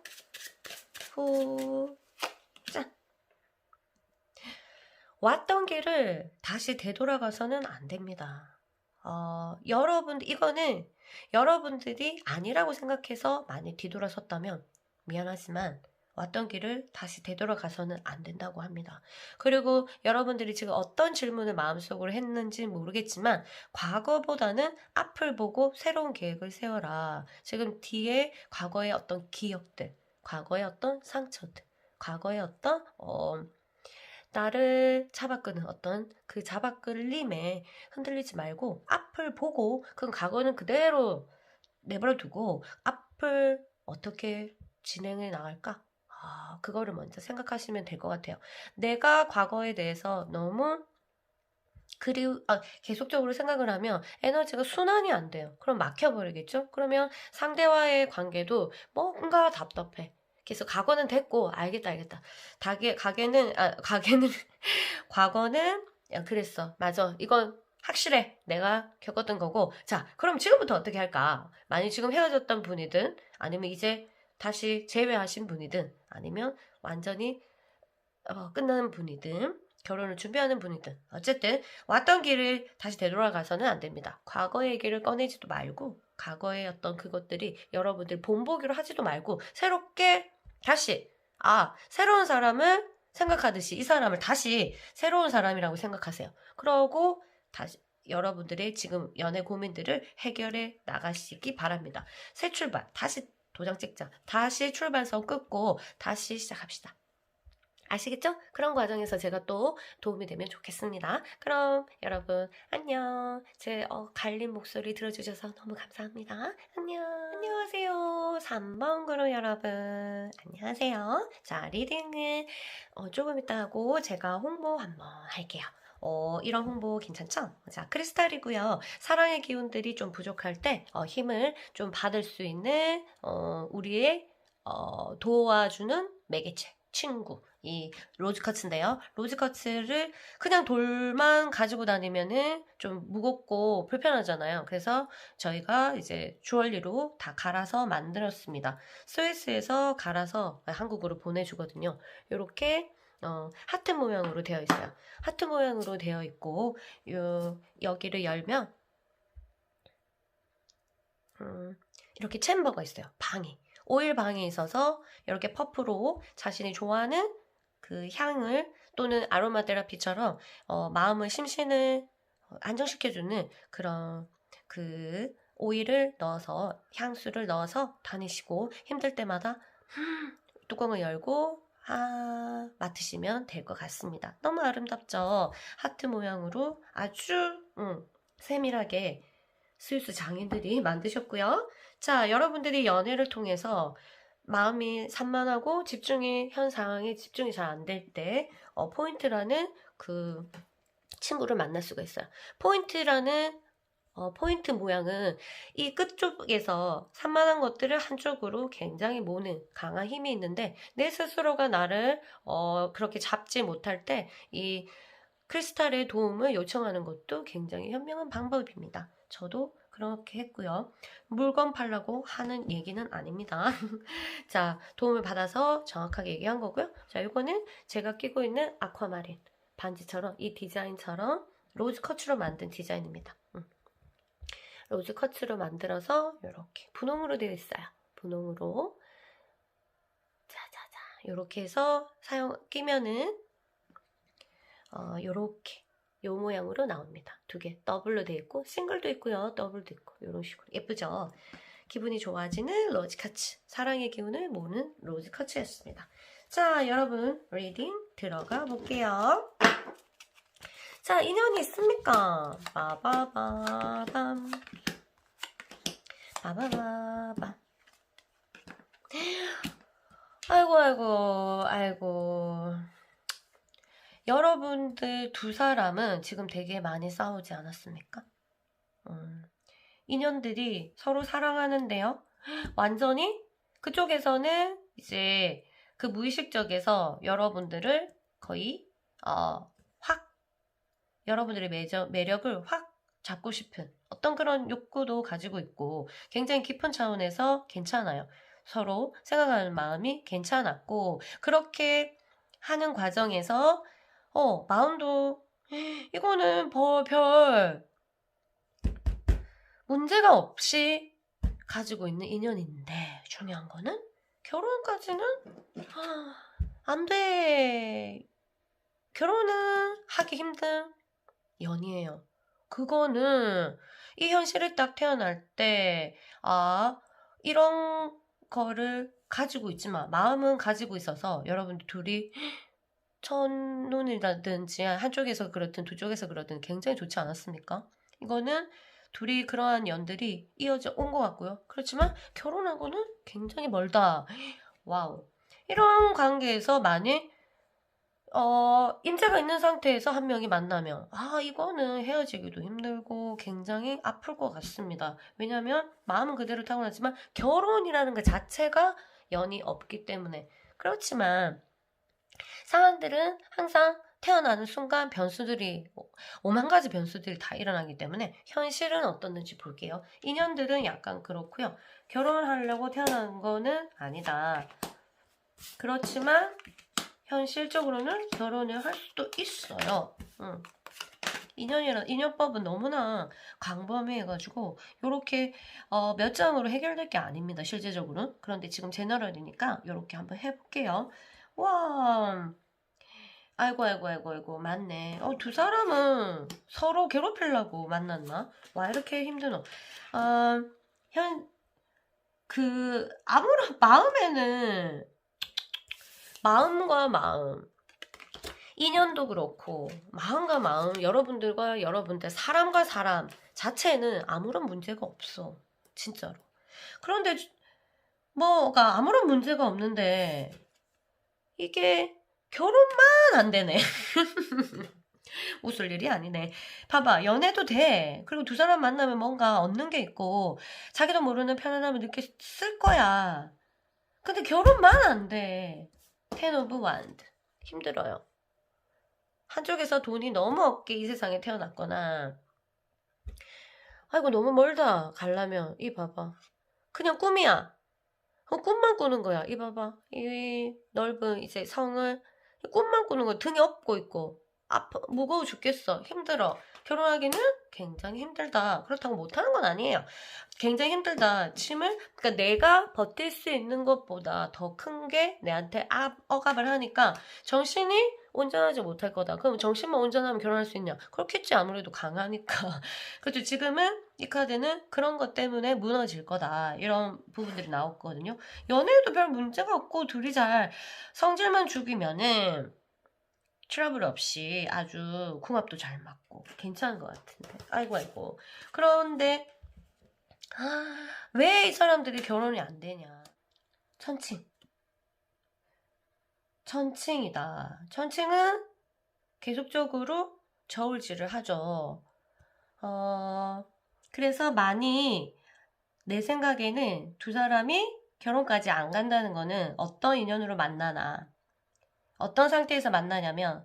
짠! 왔던 길을 다시 되돌아가서는 안 됩니다. 이거는 여러분들이 아니라고 생각해서 많이 뒤돌아섰다면 미안하지만 왔던 길을 다시 되돌아가서는 안 된다고 합니다. 그리고 여러분들이 지금 어떤 질문을 마음속으로 했는지 모르겠지만, 과거보다는 앞을 보고 새로운 계획을 세워라. 지금 뒤에 과거의 어떤 기억들, 과거의 어떤 상처들, 과거의 어떤 나를 잡아끄는 어떤 그 잡아끌림에 흔들리지 말고 앞을 보고, 그건 과거는 그대로 내버려 두고 앞을 어떻게 진행해 나갈까? 그거를 먼저 생각하시면 될 것 같아요. 내가 과거에 대해서 너무 계속적으로 생각을 하면 에너지가 순환이 안 돼요. 그럼 막혀버리겠죠? 그러면 상대와의 관계도 뭔가 답답해. 그래서 과거는 됐고, 알겠다. 과거는, 야, 그랬어. 맞아. 이건 확실해. 내가 겪었던 거고. 자, 그럼 지금부터 어떻게 할까? 만약 지금 헤어졌던 분이든, 아니면 이제 다시 재회하신 분이든, 아니면 완전히 끝나는 분이든, 결혼을 준비하는 분이든, 어쨌든 왔던 길을 다시 되돌아가서는 안 됩니다. 과거의 얘기를 꺼내지도 말고, 과거의 어떤 그것들이 여러분들 본보기로 하지도 말고, 새롭게 다시 새로운 사람을 생각하듯이 이 사람을 다시 새로운 사람이라고 생각하세요. 그러고 다시 여러분들의 지금 연애 고민들을 해결해 나가시기 바랍니다. 새 출발, 다시 도장 찍자. 다시 출발선 끊고 다시 시작합시다. 아시겠죠? 그런 과정에서 제가 또 도움이 되면 좋겠습니다. 그럼 여러분 안녕. 제 갈린 목소리 들어주셔서 너무 감사합니다. 안녕. 안녕하세요. 3번 그룹 여러분. 안녕하세요. 자, 리딩은 조금 이따 하고 제가 홍보 한번 할게요. 이런 홍보 괜찮죠? 자, 크리스탈이고요. 사랑의 기운들이 좀 부족할 때 힘을 좀 받을 수 있는 우리의 도와주는 매개체, 친구. 이 로즈커츠인데요. 로즈커츠를 그냥 돌만 가지고 다니면은 좀 무겁고 불편하잖아요. 그래서 저희가 이제 주얼리로 다 갈아서 만들었습니다. 스위스에서 갈아서 한국으로 보내주거든요. 이렇게 하트 모양으로 되어 있어요. 하트 모양으로 되어 있고 여기를 열면 이렇게 챔버가 있어요. 방이. 오일 방이 있어서 이렇게 퍼프로 자신이 좋아하는 그 향을 또는 아로마 테라피처럼 마음의 심신을 안정시켜주는 그런 그 오일을 넣어서 향수를 넣어서 다니시고 힘들 때마다 뚜껑을 열고 맡으시면 될 것 같습니다. 너무 아름답죠? 하트 모양으로 아주 세밀하게 스위스 장인들이 만드셨고요. 자, 여러분들이 연애를 통해서 마음이 산만하고 현 상황에 집중이 잘 안 될 때 포인트라는 그 친구를 만날 수가 있어요. 포인트라는 포인트 모양은 이 끝쪽에서 산만한 것들을 한쪽으로 굉장히 모는 강한 힘이 있는데 내 스스로가 나를 그렇게 잡지 못할 때 이 크리스탈의 도움을 요청하는 것도 굉장히 현명한 방법입니다. 저도 그렇게 했고요. 물건 팔라고 하는 얘기는 아닙니다. 자, 도움을 받아서 정확하게 얘기한 거고요. 자, 이거는 제가 끼고 있는 아쿠아마린 반지처럼 이 디자인처럼 로즈 커츠로 만든 디자인입니다. 로즈 커츠로 만들어서 이렇게 분홍으로 되어 있어요. 분홍으로 자자자 이렇게 해서 끼면은 요렇게 요 모양으로 나옵니다. 두 개 더블로 되어 있고 싱글도 있고요. 더블도 있고 이런 식으로 예쁘죠? 기분이 좋아지는 로즈커츠, 사랑의 기운을 모으는 로즈커츠였습니다. 자, 여러분 리딩 들어가 볼게요. 자, 인연이 있습니까? 빠바바밤 빠바바밤. 아이고 여러분들 두 사람은 지금 되게 많이 싸우지 않았습니까? 인연들이 서로 사랑하는데요. 완전히 그쪽에서는 이제 그 무의식적에서 여러분들을 거의 확 여러분들의 매력을 확 잡고 싶은 어떤 그런 욕구도 가지고 있고 굉장히 깊은 차원에서 괜찮아요. 서로 생각하는 마음이 괜찮았고 그렇게 하는 과정에서 마음도 이거는 별 문제가 없이 가지고 있는 인연인데 중요한 거는 결혼까지는 안 돼. 결혼은 하기 힘든 연이에요. 그거는 이 현실을 딱 태어날 때 이런 거를 가지고 있지만 마음은 가지고 있어서 여러분들 둘이 첫눈이라든지 한쪽에서 그렇든 두 쪽에서 그렇든 굉장히 좋지 않았습니까? 이거는 둘이 그러한 연들이 이어져 온 것 같고요. 그렇지만 결혼하고는 굉장히 멀다. 와우. 이런 관계에서 만약 인재가 있는 상태에서 한 명이 만나면 이거는 헤어지기도 힘들고 굉장히 아플 것 같습니다. 왜냐하면 마음은 그대로 타고났지만 결혼이라는 것 자체가 연이 없기 때문에. 그렇지만 사람들은 항상 태어나는 순간 변수들이 5만 가지 변수들이 다 일어나기 때문에 현실은 어떻는지 볼게요. 인연들은 약간 그렇고요. 결혼을 하려고 태어난 거는 아니다. 그렇지만 현실적으로는 결혼을 할 수도 있어요. 인연법은 너무나 광범위해가지고 요렇게 몇 장으로 해결될 게 아닙니다. 실제적으로는. 그런데 지금 제너럴이니까 요렇게 한번 해볼게요. 와, 아이고 맞네. 두 사람은 서로 괴롭히려고 만났나? 와, 이렇게 힘드노. 아무런 마음에는 마음과 마음, 인연도 그렇고 마음과 마음, 여러분들과 여러분들, 사람과 사람 자체는 아무런 문제가 없어. 진짜로. 그런데 뭐가 아무런 문제가 없는데 이게 결혼만 안 되네. 웃을 일이 아니네. 봐봐, 연애도 돼. 그리고 두 사람 만나면 뭔가 얻는 게 있고 자기도 모르는 편안함을 느꼈을 거야. 근데 결혼만 안 돼. Ten of Wands. 힘들어요. 한쪽에서 돈이 너무 없게 이 세상에 태어났거나, 아이고 너무 멀다 가려면 이 봐봐, 그냥 꿈이야. 꿈만 꾸는 거야. 이 봐봐, 이 넓은 이제 성을 꿈만 꾸는 거야. 등이 업고 있고 아파, 무거워 죽겠어, 힘들어. 결혼하기는 굉장히 힘들다. 그렇다고 못하는 건 아니에요. 굉장히 힘들다. 그러니까 내가 버틸 수 있는 것보다 더 큰 게 내한테 억압을 하니까 정신이 온전하지 못할 거다. 그럼 정신만 온전하면 결혼할 수 있냐? 그렇겠지. 아무래도 강하니까. 그렇죠. 지금은 이 카드는 그런 것 때문에 무너질 거다. 이런 부분들이 나왔거든요. 연애에도 별 문제가 없고 둘이 잘 성질만 죽이면은 트러블 없이 아주 궁합도 잘 맞고 괜찮은 것 같은데. 아이고. 그런데 왜 이 사람들이 결혼이 안 되냐? 천칭이다. 천칭은 계속적으로 저울질을 하죠. 그래서 많이 내 생각에는 두 사람이 결혼까지 안 간다는 거는 어떤 인연으로 만나나, 어떤 상태에서 만나냐면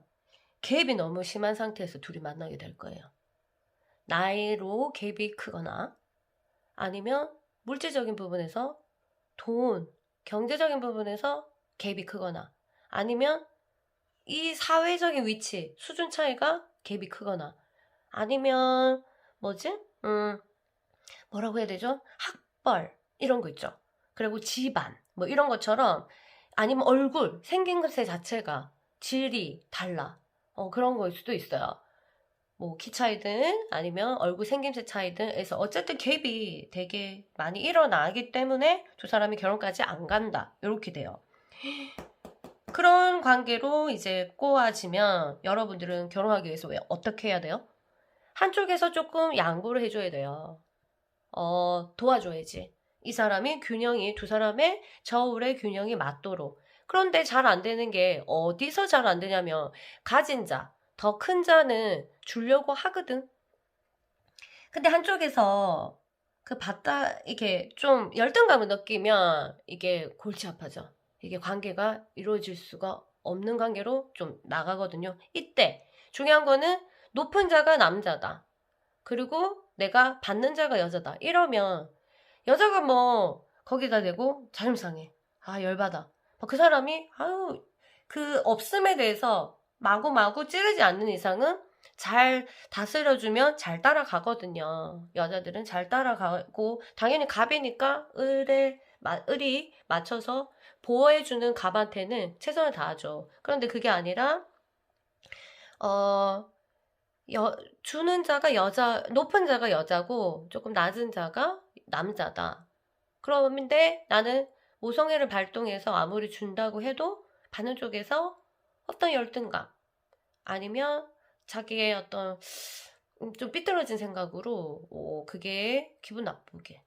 갭이 너무 심한 상태에서 둘이 만나게 될 거예요. 나이로 갭이 크거나 아니면 물질적인 부분에서 돈, 경제적인 부분에서 갭이 크거나 아니면 이 사회적인 위치, 수준 차이가 갭이 크거나 아니면 뭐지? 뭐라고 해야 되죠? 학벌 이런 거 있죠. 그리고 집안 뭐 이런 것처럼, 아니면 얼굴 생긴 것 자체가 질이 달라. 그런 거일 수도 있어요. 뭐 키 차이든 아니면 얼굴 생김새 차이든 해서 어쨌든 갭이 되게 많이 일어나기 때문에 두 사람이 결혼까지 안 간다. 이렇게 돼요. 그런 관계로 이제 꼬아지면 여러분들은 결혼하기 위해서 어떻게 해야 돼요? 한쪽에서 조금 양보를 해줘야 돼요. 도와줘야지. 이 사람이 두 사람의 저울의 균형이 맞도록. 그런데 잘 안 되는 게 어디서 잘 안 되냐면, 가진 자, 더 큰 자는 주려고 하거든. 근데 한쪽에서 이게 좀 열등감을 느끼면 이게 골치 아파져. 이게 관계가 이루어질 수가 없는 관계로 좀 나가거든요. 이때 중요한 거는 높은 자가 남자다. 그리고 내가 받는 자가 여자다. 이러면 여자가 뭐 거기다 대고 자존심 상해. 열받아. 그 사람이 그 없음에 대해서 마구마구 찌르지 않는 이상은 잘 다스려주면 잘 따라가거든요. 여자들은 잘 따라가고 당연히 갑이니까 을이 맞춰서 보호해주는 갑한테는 최선을 다하죠. 그런데 그게 아니라 주는 자가 높은 자가 여자고 조금 낮은 자가 남자다. 그런데 나는 모성애를 발동해서 아무리 준다고 해도 받는 쪽에서 어떤 열등감 아니면 자기의 어떤 좀 삐뚤어진 생각으로 그게 기분 나쁘게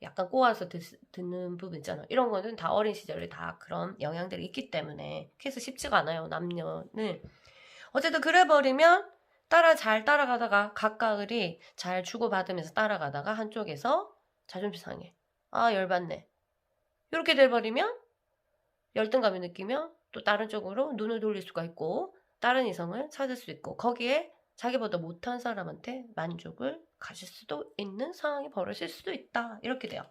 약간 꼬아서 듣는 부분 있잖아. 이런 거는 다 어린 시절에 다 그런 영향들이 있기 때문에 그래서 쉽지가 않아요. 남녀는. 어쨌든 그래버리면 잘 따라가다가 각각을이 잘 주고받으면서 따라가다가 한쪽에서 자존심 상해. 열받네. 이렇게 돼버리면 열등감을 느끼면 또 다른 쪽으로 눈을 돌릴 수가 있고 다른 이성을 찾을 수 있고 거기에 자기보다 못한 사람한테 만족을 가질 수도 있는 상황이 벌어질 수도 있다. 이렇게 돼요.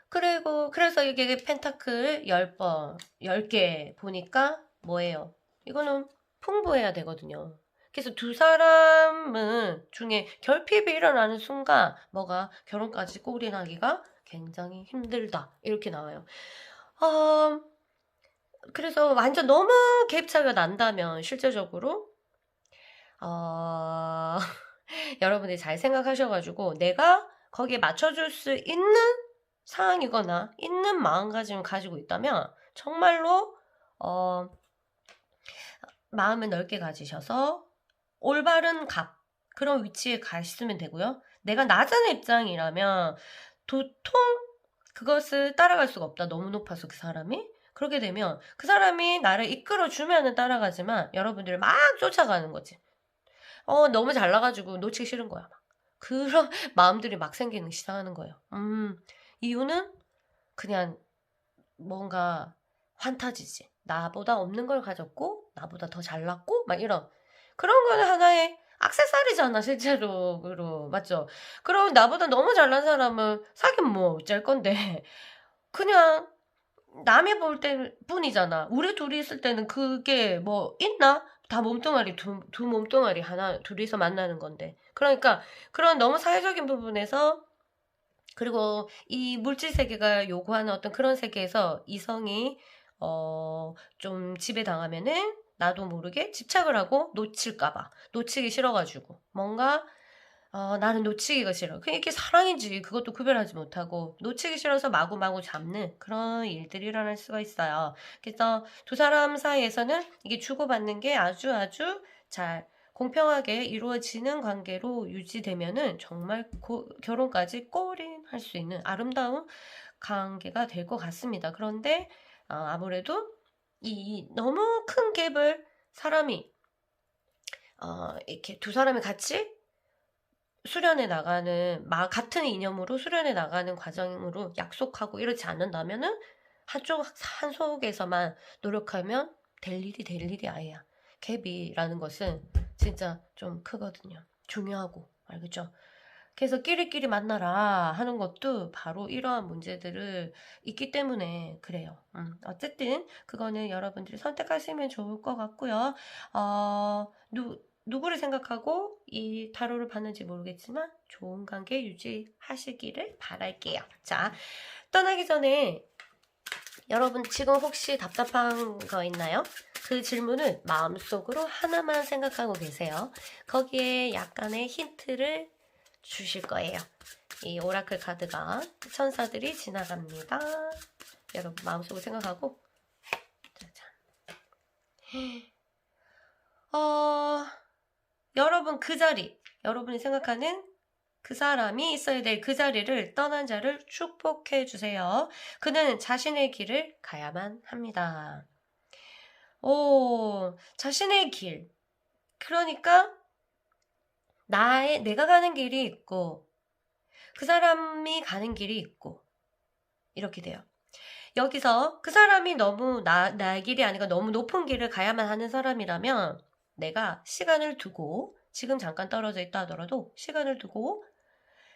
그래서 이게 펜타클 10개 보니까 뭐예요? 이거는 풍부해야 되거든요. 그래서 두 사람은 중에 결핍이 일어나는 순간 뭐가 결혼까지 꼬리나기가 굉장히 힘들다. 이렇게 나와요. 그래서 완전 너무 갭 차이가 난다면 실제적으로 여러분들이 잘 생각하셔가지고 내가 거기에 맞춰줄 수 있는 상황이거나 있는 마음가짐을 가지고 있다면 정말로 마음을 넓게 가지셔서 올바른 그런 위치에 가시면 되고요. 내가 낮은 입장이라면 도통 그것을 따라갈 수가 없다. 너무 높아서 그 사람이. 그렇게 되면 그 사람이 나를 이끌어주면은 따라가지만 여러분들을 막 쫓아가는 거지. 너무 잘나가지고 놓치기 싫은 거야. 그런 마음들이 막 생기기 시작하는 거예요. 이유는 그냥 뭔가 환타지지. 나보다 없는 걸 가졌고 나보다 더 잘났고 막 이런 그런 거는 하나의 액세서리잖아 실제로 맞죠? 그럼 나보다 너무 잘난 사람을 사귀면 뭐 어쩔 건데 그냥 남이 볼 때 뿐이잖아. 우리 둘이 있을 때는 그게 뭐 있나? 다 몸뚱아리 두 몸뚱아리 하나 둘이서 만나는 건데 그러니까 그런 너무 사회적인 부분에서 그리고 이 물질 세계가 요구하는 어떤 그런 세계에서 이성이 좀 지배당하면은 나도 모르게 집착을 하고 놓치기 싫어가지고 뭔가 나는 놓치기가 싫어. 그게 이게 사랑인지 그것도 구별하지 못하고 놓치기 싫어서 마구마구 잡는 그런 일들이 일어날 수가 있어요. 그래서 두 사람 사이에서는 이게 주고받는 게 아주 잘 공평하게 이루어지는 관계로 유지되면은 정말 결혼까지 꼬린할 수 있는 아름다운 관계가 될 것 같습니다. 그런데 아무래도 이 너무 큰 갭을 사람이 이렇게 두 사람이 같이 수련해 나가는 같은 이념으로 수련해 나가는 과정으로 약속하고 이렇지 않는다면은 한 속에서만 노력하면 될 일이 아니야. 갭이라는 것은 진짜 좀 크거든요. 중요하고 알겠죠? 그래서 끼리끼리 만나라 하는 것도 바로 이러한 문제들을 있기 때문에 그래요. 어쨌든 그거는 여러분들이 선택하시면 좋을 것 같고요. 누구를 생각하고 이 타로를 봤는지 모르겠지만 좋은 관계 유지하시기를 바랄게요. 자, 떠나기 전에 여러분 지금 혹시 답답한 거 있나요? 그 질문을 마음속으로 하나만 생각하고 계세요. 거기에 약간의 힌트를 주실 거예요. 이 오라클 카드가 천사들이 지나갑니다. 여러분 마음속으로 생각하고 짜잔. 여러분 그 자리, 여러분이 생각하는 그 사람이 있어야 될 그 자리를 떠난 자를 축복해 주세요. 그는 자신의 길을 가야만 합니다. 자신의 길. 그러니까 내가 가는 길이 있고 그 사람이 가는 길이 있고 이렇게 돼요. 여기서 그 사람이 너무 나의 길이 아니고 너무 높은 길을 가야만 하는 사람이라면 내가 시간을 두고 지금 잠깐 떨어져 있다 하더라도 시간을 두고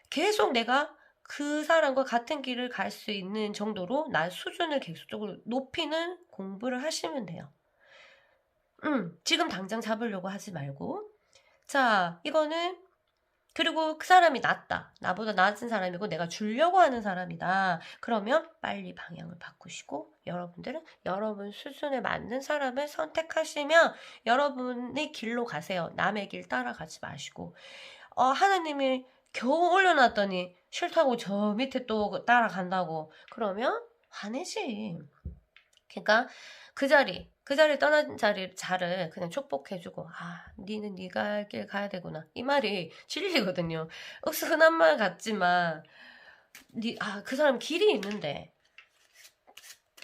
계속 내가 그 사람과 같은 길을 갈 수 있는 정도로 나 수준을 계속적으로 높이는 공부를 하시면 돼요. 지금 당장 잡으려고 하지 말고 자 이거는 그리고 그 사람이 나보다 낮은 사람이고 내가 주려고 하는 사람이다. 그러면 빨리 방향을 바꾸시고 여러분들은 여러분 수준에 맞는 사람을 선택하시면 여러분의 길로 가세요. 남의 길 따라가지 마시고 하나님이 겨우 올려놨더니 싫다고 저 밑에 또 따라간다고 그러면 화내지. 그러니까 그 자리 떠난 자를 그냥 축복해주고 니는 네가 할 길 가야 되구나 이 말이 진리거든요. 흔한 말 같지만 그 사람 길이 있는데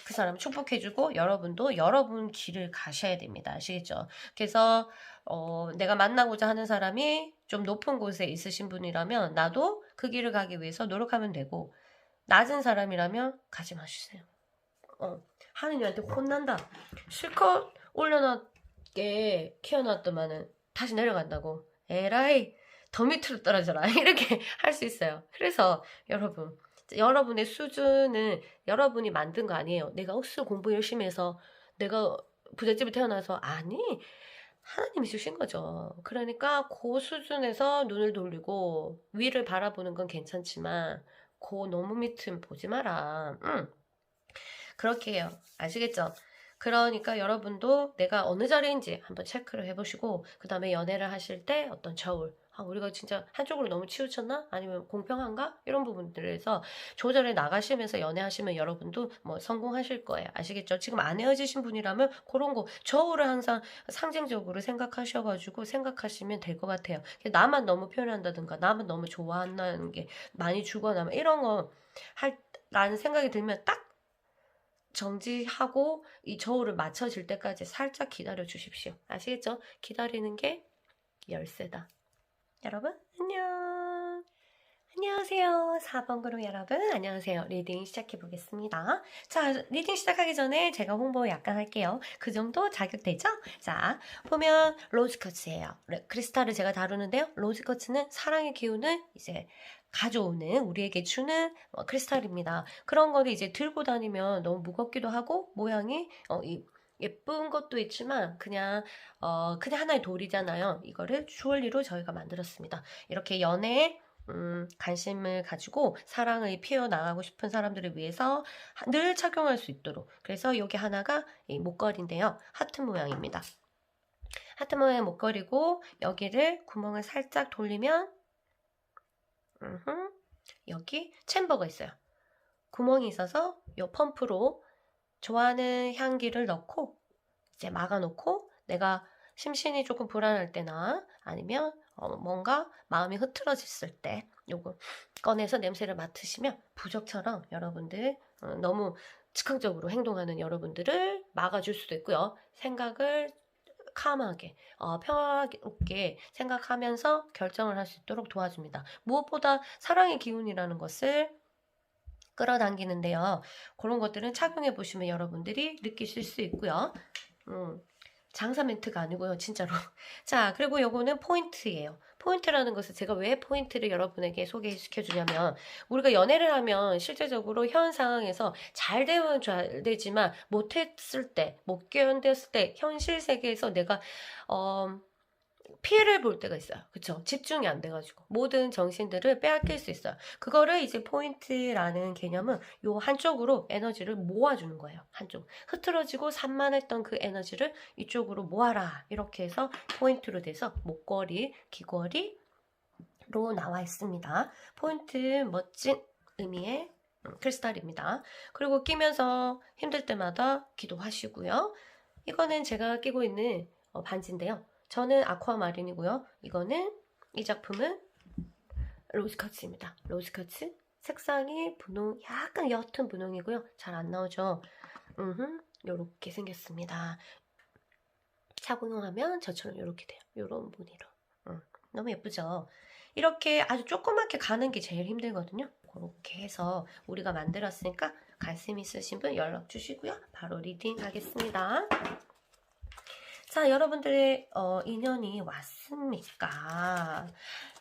그 사람 축복해주고 여러분도 여러분 길을 가셔야 됩니다. 아시겠죠? 그래서 내가 만나고자 하는 사람이 좀 높은 곳에 있으신 분이라면 나도 그 길을 가기 위해서 노력하면 되고 낮은 사람이라면 가지 마시세요. 하느님한테 혼난다. 실컷 올려놨게 키워놨더만은 다시 내려간다고. 에라이 더 밑으로 떨어져라. 이렇게 할 수 있어요. 그래서 여러분의 수준은 여러분이 만든 거 아니에요. 내가 공부 열심히 해서 내가 부잣집에 태어나서 아니 하나님이 주신 거죠. 그러니까 그 수준에서 눈을 돌리고 위를 바라보는 건 괜찮지만 그 너무 밑은 보지 마라. 그렇게 해요. 아시겠죠? 그러니까 여러분도 내가 어느 자리인지 한번 체크를 해보시고 그 다음에 연애를 하실 때 어떤 저울 우리가 진짜 한쪽으로 너무 치우쳤나? 아니면 공평한가? 이런 부분들에서 조절해 나가시면서 연애하시면 여러분도 뭐 성공하실 거예요. 아시겠죠? 지금 안 헤어지신 분이라면 그런 거 저울을 항상 상징적으로 생각하셔가지고 생각하시면 될 것 같아요. 나만 너무 표현한다든가 나만 너무 좋아한다는 게 많이 주거나 이런 거 라는 생각이 들면 딱 정지하고 이 저울을 맞춰질 때까지 살짝 기다려 주십시오. 아시겠죠? 기다리는 게 열쇠다. 여러분 안녕. 안녕하세요. 4번 그룹 여러분 안녕하세요. 리딩 시작해 보겠습니다. 자, 리딩 시작하기 전에 제가 홍보 약간 할게요. 그 정도 자격되죠? 자, 보면 로즈쿼츠예요. 크리스탈을 제가 다루는데요. 로즈쿼츠는 사랑의 기운을 이제 가져오는, 우리에게 주는 크리스탈입니다. 그런 거를 이제 들고 다니면 너무 무겁기도 하고 모양이 예쁜 것도 있지만 그냥 하나의 돌이잖아요. 이거를 주얼리로 저희가 만들었습니다. 이렇게 연애에 관심을 가지고 사랑을 피워나가고 싶은 사람들을 위해서 늘 착용할 수 있도록. 그래서 여기 하나가 이 목걸이인데요. 하트 모양입니다. 하트 모양의 목걸이고 여기를 구멍을 살짝 돌리면 여기 챔버가 있어요. 구멍이 있어서 이 펌프로 좋아하는 향기를 넣고 이제 막아놓고 내가 심신이 조금 불안할 때나 아니면 뭔가 마음이 흐트러졌을 때 요거 꺼내서 냄새를 맡으시면 부적처럼 여러분들 너무 즉흥적으로 행동하는 여러분들을 막아줄 수도 있고요. 생각을 캄하게 평화롭게 생각하면서 결정을 할 수 있도록 도와줍니다. 무엇보다 사랑의 기운이라는 것을 끌어당기는데요. 그런 것들은 착용해 보시면 여러분들이 느끼실 수 있고요. 장사 멘트가 아니고요. 진짜로. 자, 그리고 요거는 포인트예요. 포인트라는 것을 제가 왜 포인트를 여러분에게 소개시켜 주냐면 우리가 연애를 하면 실제적으로 현 상황에서 잘 되면 잘 되지만 못했을 때, 못 견뎠을 때 현실 세계에서 내가 피해를 볼 때가 있어요. 그쵸? 집중이 안 돼가지고. 모든 정신들을 빼앗길 수 있어요. 그거를 이제 포인트라는 개념은 요 한쪽으로 에너지를 모아주는 거예요. 한쪽. 흐트러지고 산만했던 그 에너지를 이쪽으로 모아라. 이렇게 해서 포인트로 돼서 목걸이, 귀걸이로 나와 있습니다. 포인트 멋진 의미의 크리스탈입니다. 그리고 끼면서 힘들 때마다 기도하시고요. 이거는 제가 끼고 있는 반지인데요. 저는 아쿠아마린이고요. 이 작품은 로즈쿼츠입니다. 로즈쿼츠 색상이 분홍, 약간 옅은 분홍이고요. 잘 안 나오죠? 요렇게 생겼습니다. 착용하면 저처럼 요렇게 돼요. 요런 무늬로. 너무 예쁘죠? 이렇게 아주 조그맣게 가는 게 제일 힘들거든요. 그렇게 해서 우리가 만들었으니까 관심 있으신 분 연락 주시고요. 바로 리딩 하겠습니다. 자, 여러분들의 인연이 왔습니까?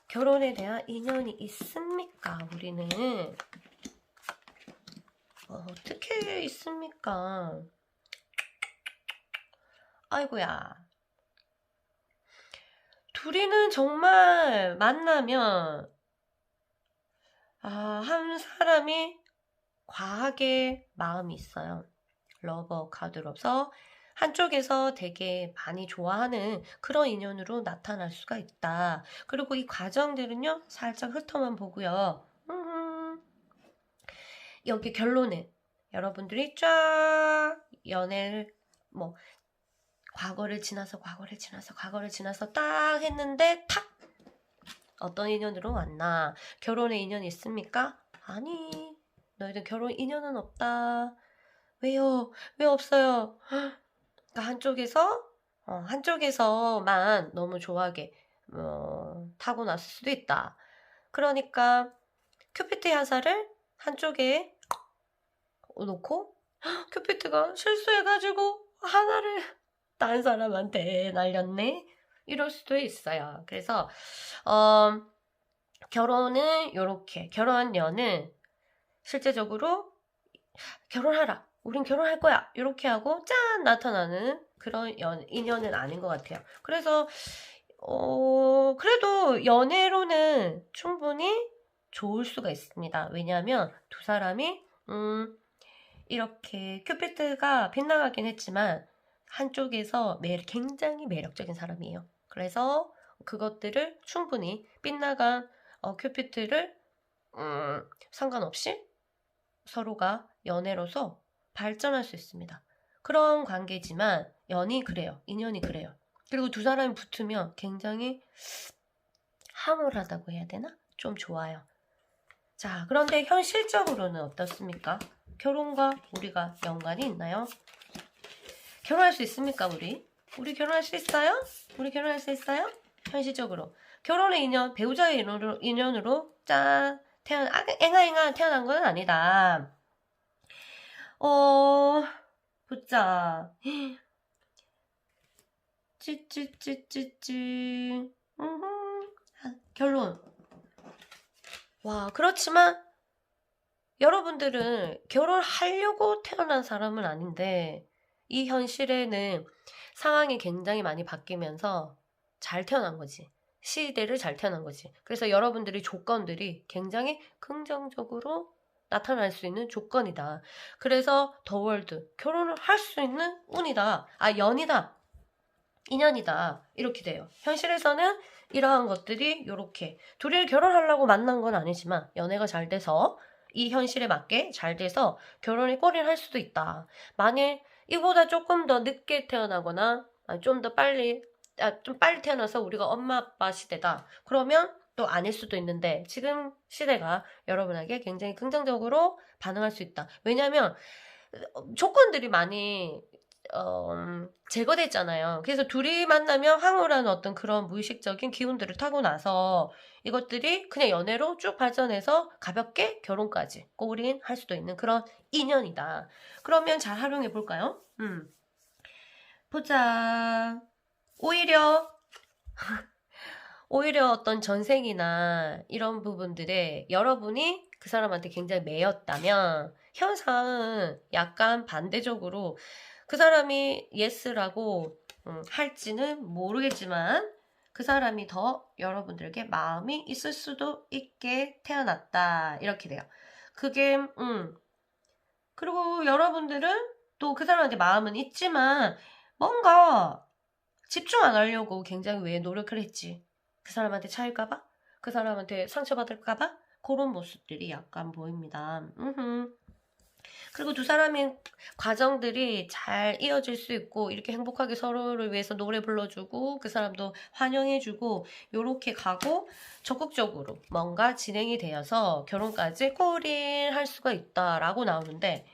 결혼에 대한 인연이 있습니까? 우리는 어떻게 있습니까? 아이고야. 둘이는 정말 만나면 한 사람이 과하게 마음이 있어요. 러버 카드로서 한쪽에서 되게 많이 좋아하는 그런 인연으로 나타날 수가 있다. 그리고 이 과정들은요, 살짝 훑어만 보고요. 여기 결론은 여러분들이 쫙 연애를 과거를 지나서 딱 했는데 탁 어떤 인연으로 왔나? 결혼의 인연이 있습니까? 아니, 너희들 결혼 인연은 없다. 왜요? 왜 없어요? 그러니까 한쪽에서만 너무 좋아하게 타고났을 수도 있다. 그러니까 큐피트의 화살을 한쪽에 놓고 큐피트가 실수해가지고 하나를 다른 사람한테 날렸네. 이럴 수도 있어요. 그래서 결혼은 요렇게 결혼연은 실제적으로 결혼하라. 우린 결혼할 거야. 이렇게 하고 짠 나타나는 그런 인연은 아닌 것 같아요. 그래서 그래도 연애로는 충분히 좋을 수가 있습니다. 왜냐하면 두 사람이 이렇게 큐피트가 빗나가긴 했지만 한쪽에서 굉장히 매력적인 사람이에요. 그래서 그것들을 충분히 빗나간 큐피트를 상관없이 서로가 연애로서 발전할 수 있습니다. 그런 관계지만 연이 그래요. 인연이 그래요. 그리고 두 사람이 붙으면 굉장히 황홀하다고 해야 되나? 좀 좋아요. 자, 그런데 현실적으로는 어떻습니까? 결혼과 우리가 연관이 있나요? 결혼할 수 있습니까, 우리? 우리 결혼할 수 있어요? 우리 결혼할 수 있어요? 현실적으로. 결혼의 인연, 배우자의 인연으로 앵아앵아 태어난 건 아니다. 보자. 찌찌찌찌찌. 결론. 와, 그렇지만 여러분들은 결혼하려고 태어난 사람은 아닌데 이 현실에는 상황이 굉장히 많이 바뀌면서 잘 태어난 거지. 시대를 잘 태어난 거지. 그래서 여러분들의 조건들이 굉장히 긍정적으로 나타날 수 있는 조건이다. 그래서 더월드 결혼을 할 수 있는 운이다. 연이다. 인연이다. 이렇게 돼요. 현실에서는 이러한 것들이 이렇게 둘이 결혼하려고 만난 건 아니지만 연애가 잘 돼서 이 현실에 맞게 잘 돼서 결혼에 꼬리를 할 수도 있다. 만일 이보다 조금 더 늦게 태어나거나 좀 빨리 태어나서 우리가 엄마 아빠 시대다. 그러면 또 아닐 수도 있는데 지금 시대가 여러분에게 굉장히 긍정적으로 반응할 수 있다. 왜냐하면 조건들이 많이 제거됐잖아요. 그래서 둘이 만나면 황홀한 어떤 그런 무의식적인 기운들을 타고 나서 이것들이 그냥 연애로 쭉 발전해서 가볍게 결혼까지 꼬린할 수도 있는 그런 인연이다. 그러면 잘 활용해 볼까요? 보자. 오히려 어떤 전생이나 이런 부분들에 여러분이 그 사람한테 굉장히 매였다면 현상은 약간 반대적으로 그 사람이 예스라고 할지는 모르겠지만 그 사람이 더 여러분들에게 마음이 있을 수도 있게 태어났다. 이렇게 돼요. 그게 그리고 여러분들은 또 그 사람한테 마음은 있지만 뭔가 집중 안 하려고 굉장히 왜 노력을 했지? 그 사람한테 차일까봐? 그 사람한테 상처받을까봐? 그런 모습들이 약간 보입니다. 그리고 두 사람의 과정들이 잘 이어질 수 있고 이렇게 행복하게 서로를 위해서 노래 불러주고 그 사람도 환영해주고 요렇게 가고 적극적으로 뭔가 진행이 되어서 결혼까지 꼬리할 수가 있다라고 나오는데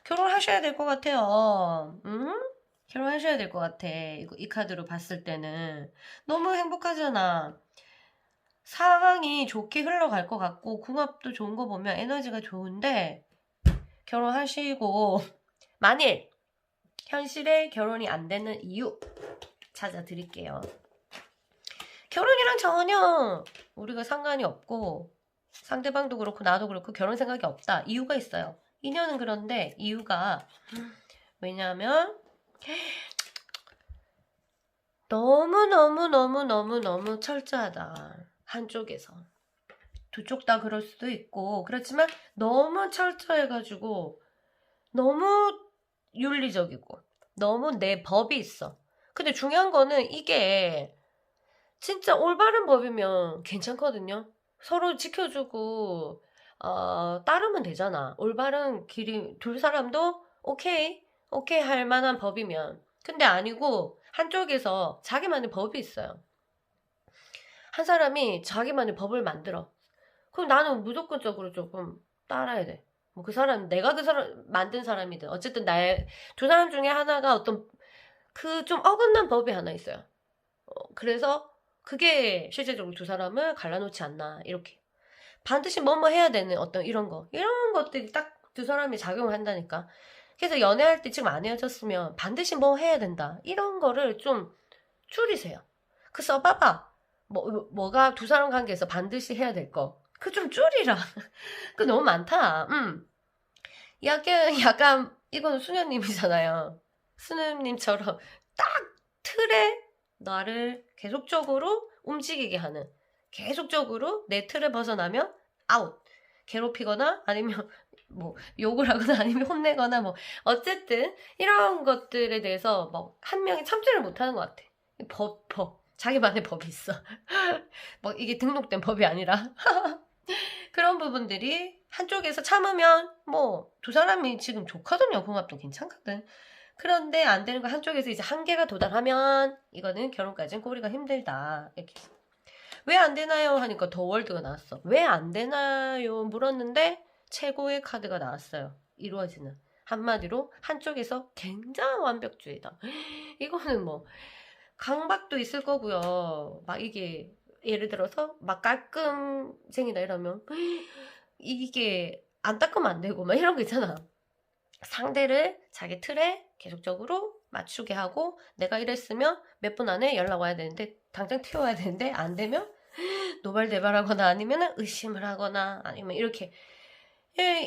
결혼하셔야 될 것 같아요. 결혼하셔야 될 것 같아. 이 카드로 봤을 때는 너무 행복하잖아. 상황이 좋게 흘러갈 것 같고 궁합도 좋은 거 보면 에너지가 좋은데 결혼하시고 만일 현실에 결혼이 안 되는 이유 찾아드릴게요. 결혼이랑 전혀 우리가 상관이 없고 상대방도 그렇고 나도 그렇고 결혼 생각이 없다. 이유가 있어요. 인연은 그런데 이유가 왜냐하면 너무 철저하다. 한쪽에서. 두 쪽 다 그럴 수도 있고 그렇지만 너무 철저해가지고 너무 윤리적이고 너무 내 법이 있어. 근데 중요한 거는 이게 진짜 올바른 법이면 괜찮거든요. 서로 지켜주고 따르면 되잖아. 올바른 길이 둘 사람도 오케이 할 만한 법이면. 근데 아니고 한쪽에서 자기만의 법이 있어요. 한 사람이 자기만의 법을 만들어. 그럼 나는 무조건적으로 조금 따라야 돼. 뭐 그 사람, 내가 그 사람, 만든 사람이든. 어쨌든 두 사람 중에 하나가 어떤 그 좀 어긋난 법이 하나 있어요. 그래서 그게 실제적으로 두 사람을 갈라놓지 않나, 이렇게. 반드시 뭐뭐 해야 되는 어떤 이런 것들이 딱 두 사람이 작용을 한다니까. 그래서 연애할 때 지금 안 헤어졌으면 반드시 뭐 해야 된다. 이런 거를 좀 줄이세요. 그 써봐봐. 뭐가 두 사람 관계에서 반드시 해야 될 거. 그 좀 줄이라. 그 너무 많다. 약간 이건 수녀님이잖아요. 수녀님처럼 딱 틀에 나를 계속적으로 움직이게 하는, 계속적으로 내 틀에 벗어나면 아웃. 괴롭히거나 아니면 뭐 욕을 하거나 아니면 혼내거나 뭐 어쨌든 이런 것들에 대해서 뭐 한 명이 참지를 못하는 것 같아. 법 자기만의 법이 있어. 뭐 이게 등록된 법이 아니라. 그런 부분들이 한쪽에서 참으면 뭐 두 사람이 지금 좋거든요. 궁합도 괜찮거든. 그런데 안 되는 거 한쪽에서 이제 한계가 도달하면 이거는 결혼까지는 꼬리가 힘들다. 이렇게. 왜 안 되나요? 하니까 더 월드가 나왔어. 왜 안 되나요? 물었는데 최고의 카드가 나왔어요. 이루어지는. 한마디로 한쪽에서 굉장한 완벽주의다. 이거는 뭐 강박도 있을 거고요. 막 이게 예를 들어서 막 깔끔쟁이다 이러면 이게 안 닦으면 안 되고 막 이런 거 있잖아. 상대를 자기 틀에 계속적으로 맞추게 하고 내가 이랬으면 몇 분 안에 연락 와야 되는데 당장 튀어와야 되는데 안 되면 노발대발하거나 아니면 의심을 하거나 아니면 이렇게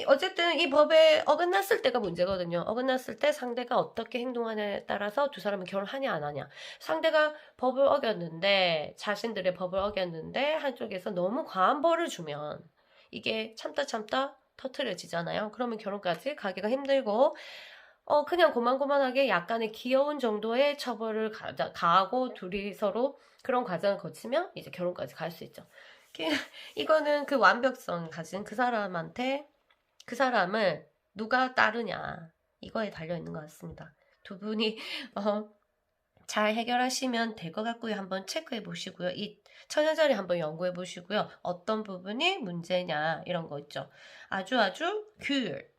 어쨌든 이 법에 어긋났을 때가 문제거든요. 어긋났을 때 상대가 어떻게 행동하냐에 따라서 두 사람은 결혼하냐 안 하냐. 상대가 법을 어겼는데 자신들의 법을 어겼는데 한쪽에서 너무 과한 벌을 주면 이게 참다 터트려지잖아요. 그러면 결혼까지 가기가 힘들고 그냥 고만고만하게 약간의 귀여운 정도의 처벌을 가하고 둘이 서로 그런 과정을 거치면 이제 결혼까지 갈 수 있죠. 이거는 그 완벽성 가진 그 사람한테 그 사람을 누가 따르냐 이거에 달려있는 것 같습니다. 두 분이 잘 해결하시면 될 것 같고요. 한번 체크해 보시고요. 이 천여자리 한번 연구해 보시고요. 어떤 부분이 문제냐 이런 거 있죠. 아주 규율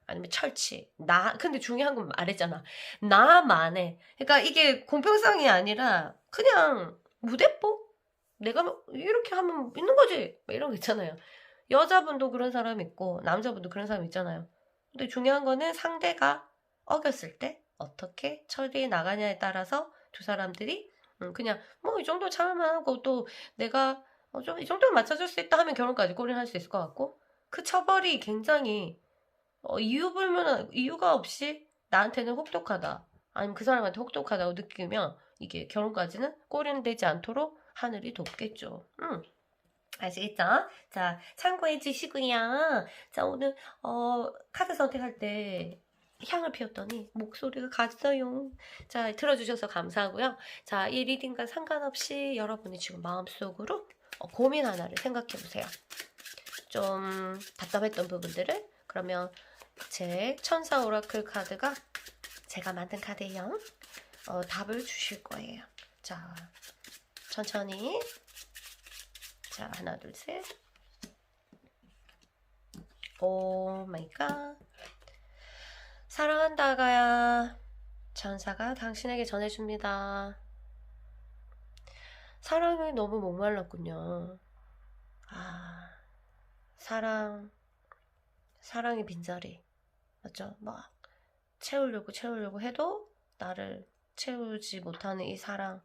아니면 철치 근데 중요한 건 말했잖아. 나만의 그러니까 이게 공평성이 아니라 그냥 무대뽀 내가 이렇게 하면 있는 거지 이런 거 있잖아요. 여자분도 그런 사람 있고 남자분도 그런 사람 있잖아요. 근데 중요한 거는 상대가 어겼을 때 어떻게 처리해 나가냐에 따라서 두 사람들이 그냥 뭐 이 정도 참을만 하고 또 내가 좀 이 정도는 맞춰줄 수 있다 하면 결혼까지 꼬리할 수 있을 것 같고 그 처벌이 굉장히 이유가 없이 나한테는 혹독하다 아니면 그 사람한테 혹독하다고 느끼면 이게 결혼까지는 꼬리는 되지 않도록 하늘이 돕겠죠. 아시겠죠? 자, 참고해 주시고요. 자, 오늘 카드 선택할 때 향을 피웠더니 목소리가 갔어요. 자, 들어주셔서 감사하고요. 자, 이 리딩과 상관없이 여러분이 지금 마음속으로 고민 하나를 생각해 보세요. 좀 답답했던 부분들을 그러면 제 천사 오라클 카드가 제가 만든 카드예요. 답을 주실 거예요. 자, 천천히. 자, 하나, 둘, 셋. 오 마이 갓. 사랑한다 아가야. 천사가 당신에게 전해줍니다. 사랑에 너무 목말랐군요. 사랑의 빈자리. 맞죠? 막 채우려고 해도 나를 채우지 못하는 이 사랑.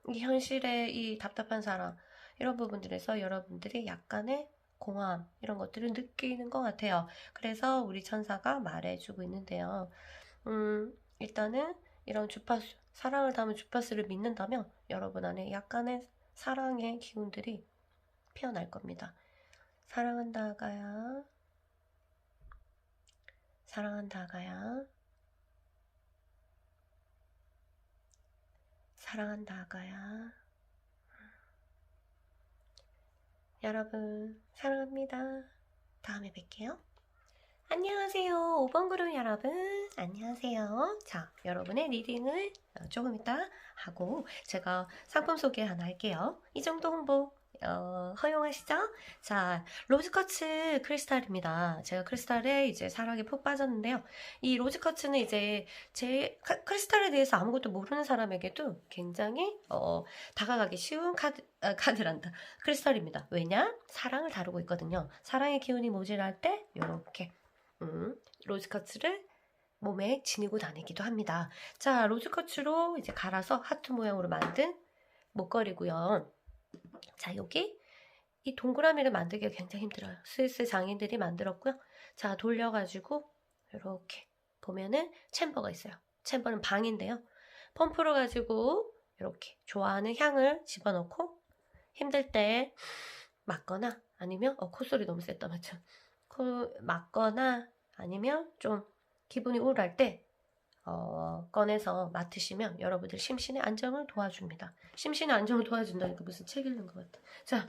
이 현실의 이 답답한 사랑. 이런 부분들에서 여러분들이 약간의 공허함 이런 것들을 느끼는 것 같아요. 그래서 우리 천사가 말해주고 있는데요. 일단은 이런 주파수, 사랑을 담은 주파수를 믿는다면 여러분 안에 약간의 사랑의 기운들이 피어날 겁니다. 사랑한다 아가야. 사랑한다 아가야. 사랑한다 아가야. 여러분 사랑합니다. 다음에 뵐게요. 안녕하세요. 5번 그룹 여러분. 안녕하세요. 자, 여러분의 리딩을 조금 이따 하고 제가 상품 소개 하나 할게요. 이 정도 홍보 허용하시죠? 자, 로즈쿼츠 크리스탈입니다. 제가 크리스탈에 이제 사랑에 푹 빠졌는데요. 이 로즈쿼츠는 이제 제 크리스탈에 대해서 아무것도 모르는 사람에게도 굉장히 다가가기 쉬운 카드란다. 크리스탈입니다. 왜냐? 사랑을 다루고 있거든요. 사랑의 기운이 모자랄 때 이렇게 로즈쿼츠를 몸에 지니고 다니기도 합니다. 자, 로즈쿼츠로 이제 갈아서 하트 모양으로 만든 목걸이고요. 자, 여기 이 동그라미를 만들기가 굉장히 힘들어요. 스위스 장인들이 만들었고요. 자, 돌려가지고 이렇게 보면은 챔버가 있어요. 챔버는 방인데요. 펌프로 가지고 이렇게 좋아하는 향을 집어넣고 힘들 때 맞거나 아니면 콧소리 너무 셌다 맞죠? 맞거나 아니면 좀 기분이 우울할 때 꺼내서 맡으시면 여러분들 심신의 안정을 도와줍니다. 심신의 안정을 도와준다니까 무슨 책 읽는 것 같아. 자,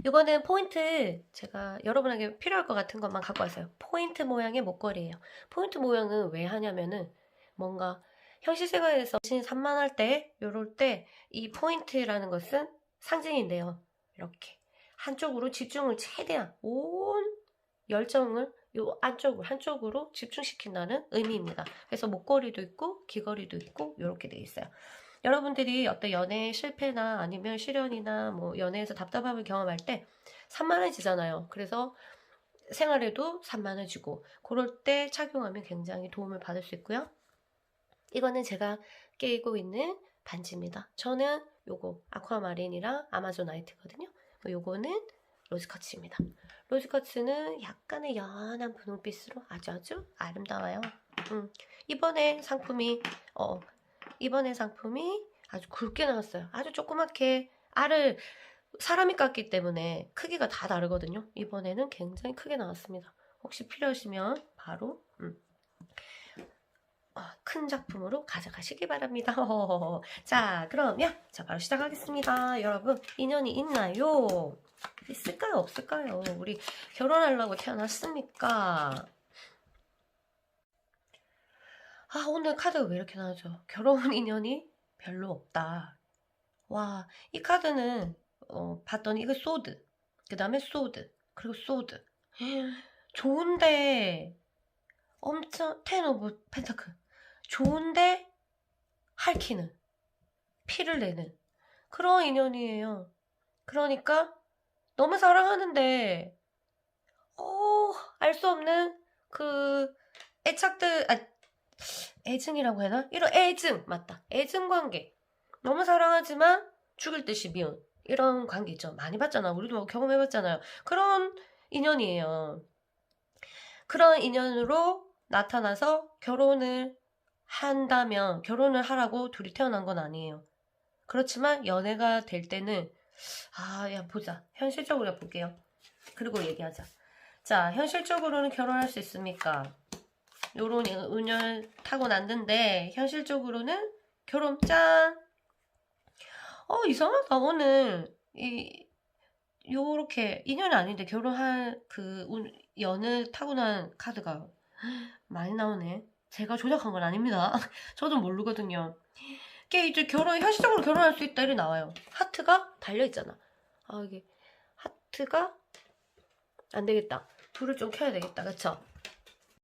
이거는 포인트, 제가 여러분에게 필요할 것 같은 것만 갖고 왔어요. 포인트 모양의 목걸이에요. 포인트 모양은 왜 하냐면은 뭔가 현실생활에서 자신이 산만할 때, 요럴 때 이 포인트라는 것은 상징인데요. 이렇게 한쪽으로 집중을 최대한 온 열정을 요 한쪽으로 집중시킨다는 의미입니다. 그래서 목걸이도 있고 귀걸이도 있고 이렇게 돼 있어요. 여러분들이 어떤 연애 실패나 아니면 실연이나 뭐 연애에서 답답함을 경험할 때 산만해지잖아요. 그래서 생활에도 산만해지고 그럴 때 착용하면 굉장히 도움을 받을 수 있고요. 이거는 제가 끼고 있는 반지입니다. 저는 요거 아쿠아마린이랑 아마존나이트거든요. 요거는 로즈쿼츠입니다. 로즈쿼츠는 약간의 연한 분홍빛으로 아주 아름다워요. 이번에 상품이 아주 굵게 나왔어요. 아주 조그맣게 알을 사람이 깠기 때문에 크기가 다 다르거든요. 이번에는 굉장히 크게 나왔습니다. 혹시 필요하시면 바로 큰 작품으로 가져가시기 바랍니다. 자, 그러면 바로 시작하겠습니다. 여러분, 인연이 있나요? 있을까요? 없을까요? 우리 결혼하려고 태어났습니까? 오늘 카드가 왜 이렇게 나오죠? 결혼 인연이 별로 없다. 와, 이 카드는 봤더니 이거 소드, 그 다음에 소드, 그리고 소드. 좋은데 엄청 텐 오브 펜타클. 좋은데 핥히는, 피를 내는 그런 인연이에요. 그러니까 너무 사랑하는데 알 수 없는 그 애증이라고 해야 하나? 이런 애증, 맞다. 애증 관계. 너무 사랑하지만 죽을 듯이 미운 이런 관계 있죠. 많이 봤잖아. 우리도 경험해봤잖아요. 그런 인연이에요. 그런 인연으로 나타나서 결혼을 한다면 결혼을 하라고 둘이 태어난 건 아니에요. 그렇지만 연애가 될 때는 야 보자. 현실적으로 볼게요. 그리고 얘기하자. 자, 현실적으로는 결혼할 수 있습니까? 요런 운을 타고 났는데 현실적으로는 결혼 짠. 이상하다. 오늘 요렇게 인연이 아닌데 결혼할 연을 타고 난 카드가 많이 나오네. 제가 조작한 건 아닙니다. 저도 모르거든요. 이게 이제 현실적으로 결혼할 수 있다 이렇게 나와요. 하트가 달려있잖아. 이게 하트가 안 되겠다. 불을 좀 켜야 되겠다. 그쵸?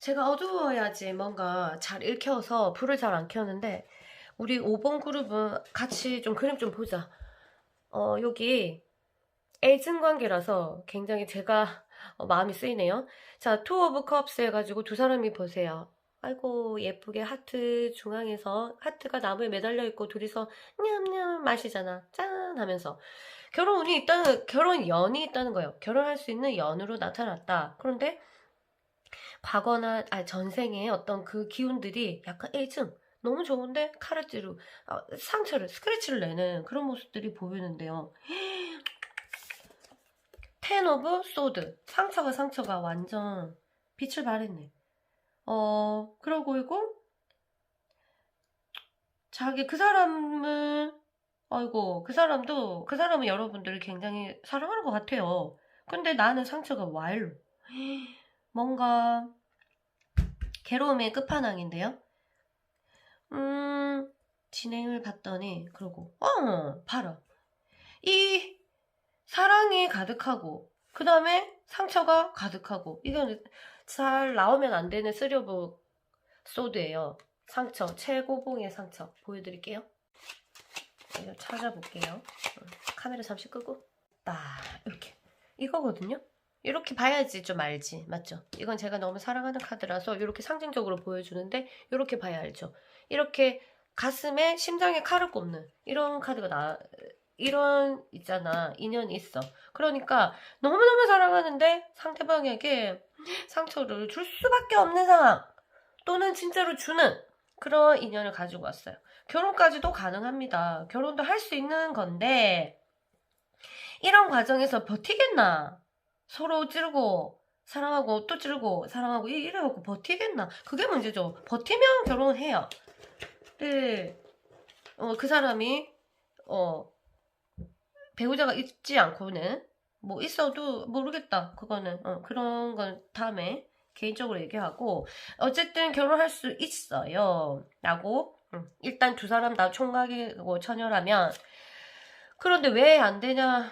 제가 어두워야지 뭔가 잘 읽혀서 불을 잘 안 켜는데 우리 5번 그룹은 같이 좀 그림 좀 보자. 여기 애증 관계라서 굉장히 제가 마음이 쓰이네요. 자, 투 오브 컵스 해가지고 두 사람이 보세요. 아이고 예쁘게 하트 중앙에서 하트가 나무에 매달려 있고 둘이서 냠냠 마시잖아. 짠 하면서 결혼 연이 있다는 거예요. 결혼할 수 있는 연으로 나타났다. 그런데 과거나 전생에 어떤 그 기운들이 약간 애증 너무 좋은데 카르찌로 스크래치를 내는 그런 모습들이 보이는데요. 텐 오브 소드. 상처가 완전 빛을 발했네. 그러고 이거 그 사람은 그 사람은 여러분들을 굉장히 사랑하는 것 같아요. 근데 나는 상처가 와일로. 뭔가 괴로움의 끝판왕인데요. 진행을 봤더니 그러고 봐라. 이 사랑이 가득하고 그 다음에 상처가 가득하고 이건 잘 나오면 안 되는 3 오브 소드예요. 상처, 최고봉의 상처 보여드릴게요. 제가 찾아볼게요. 카메라 잠시 끄고 딱 이렇게 이거거든요. 이렇게 봐야지 좀 알지, 맞죠? 이건 제가 너무 사랑하는 카드라서 이렇게 상징적으로 보여주는데 이렇게 봐야 알죠. 이렇게 가슴에 심장에 칼을 꼽는 이런 카드가 이런 있잖아, 인연이 있어. 그러니까 너무너무 사랑하는데 상대방에게 상처를 줄 수밖에 없는 상황 또는 진짜로 주는 그런 인연을 가지고 왔어요. 결혼까지도 가능합니다. 결혼도 할 수 있는 건데 이런 과정에서 버티겠나? 서로 찌르고 사랑하고 또 찌르고 사랑하고 이래갖고 버티겠나? 그게 문제죠. 버티면 결혼해요. 네. 그 사람이 배우자가 있지 않고는 뭐 있어도 모르겠다. 그거는 그런 건 다음에 개인적으로 얘기하고 어쨌든 결혼할 수 있어요. 라고 일단 두 사람 다 총각이고 처녀라면 그런데 왜 안 되냐?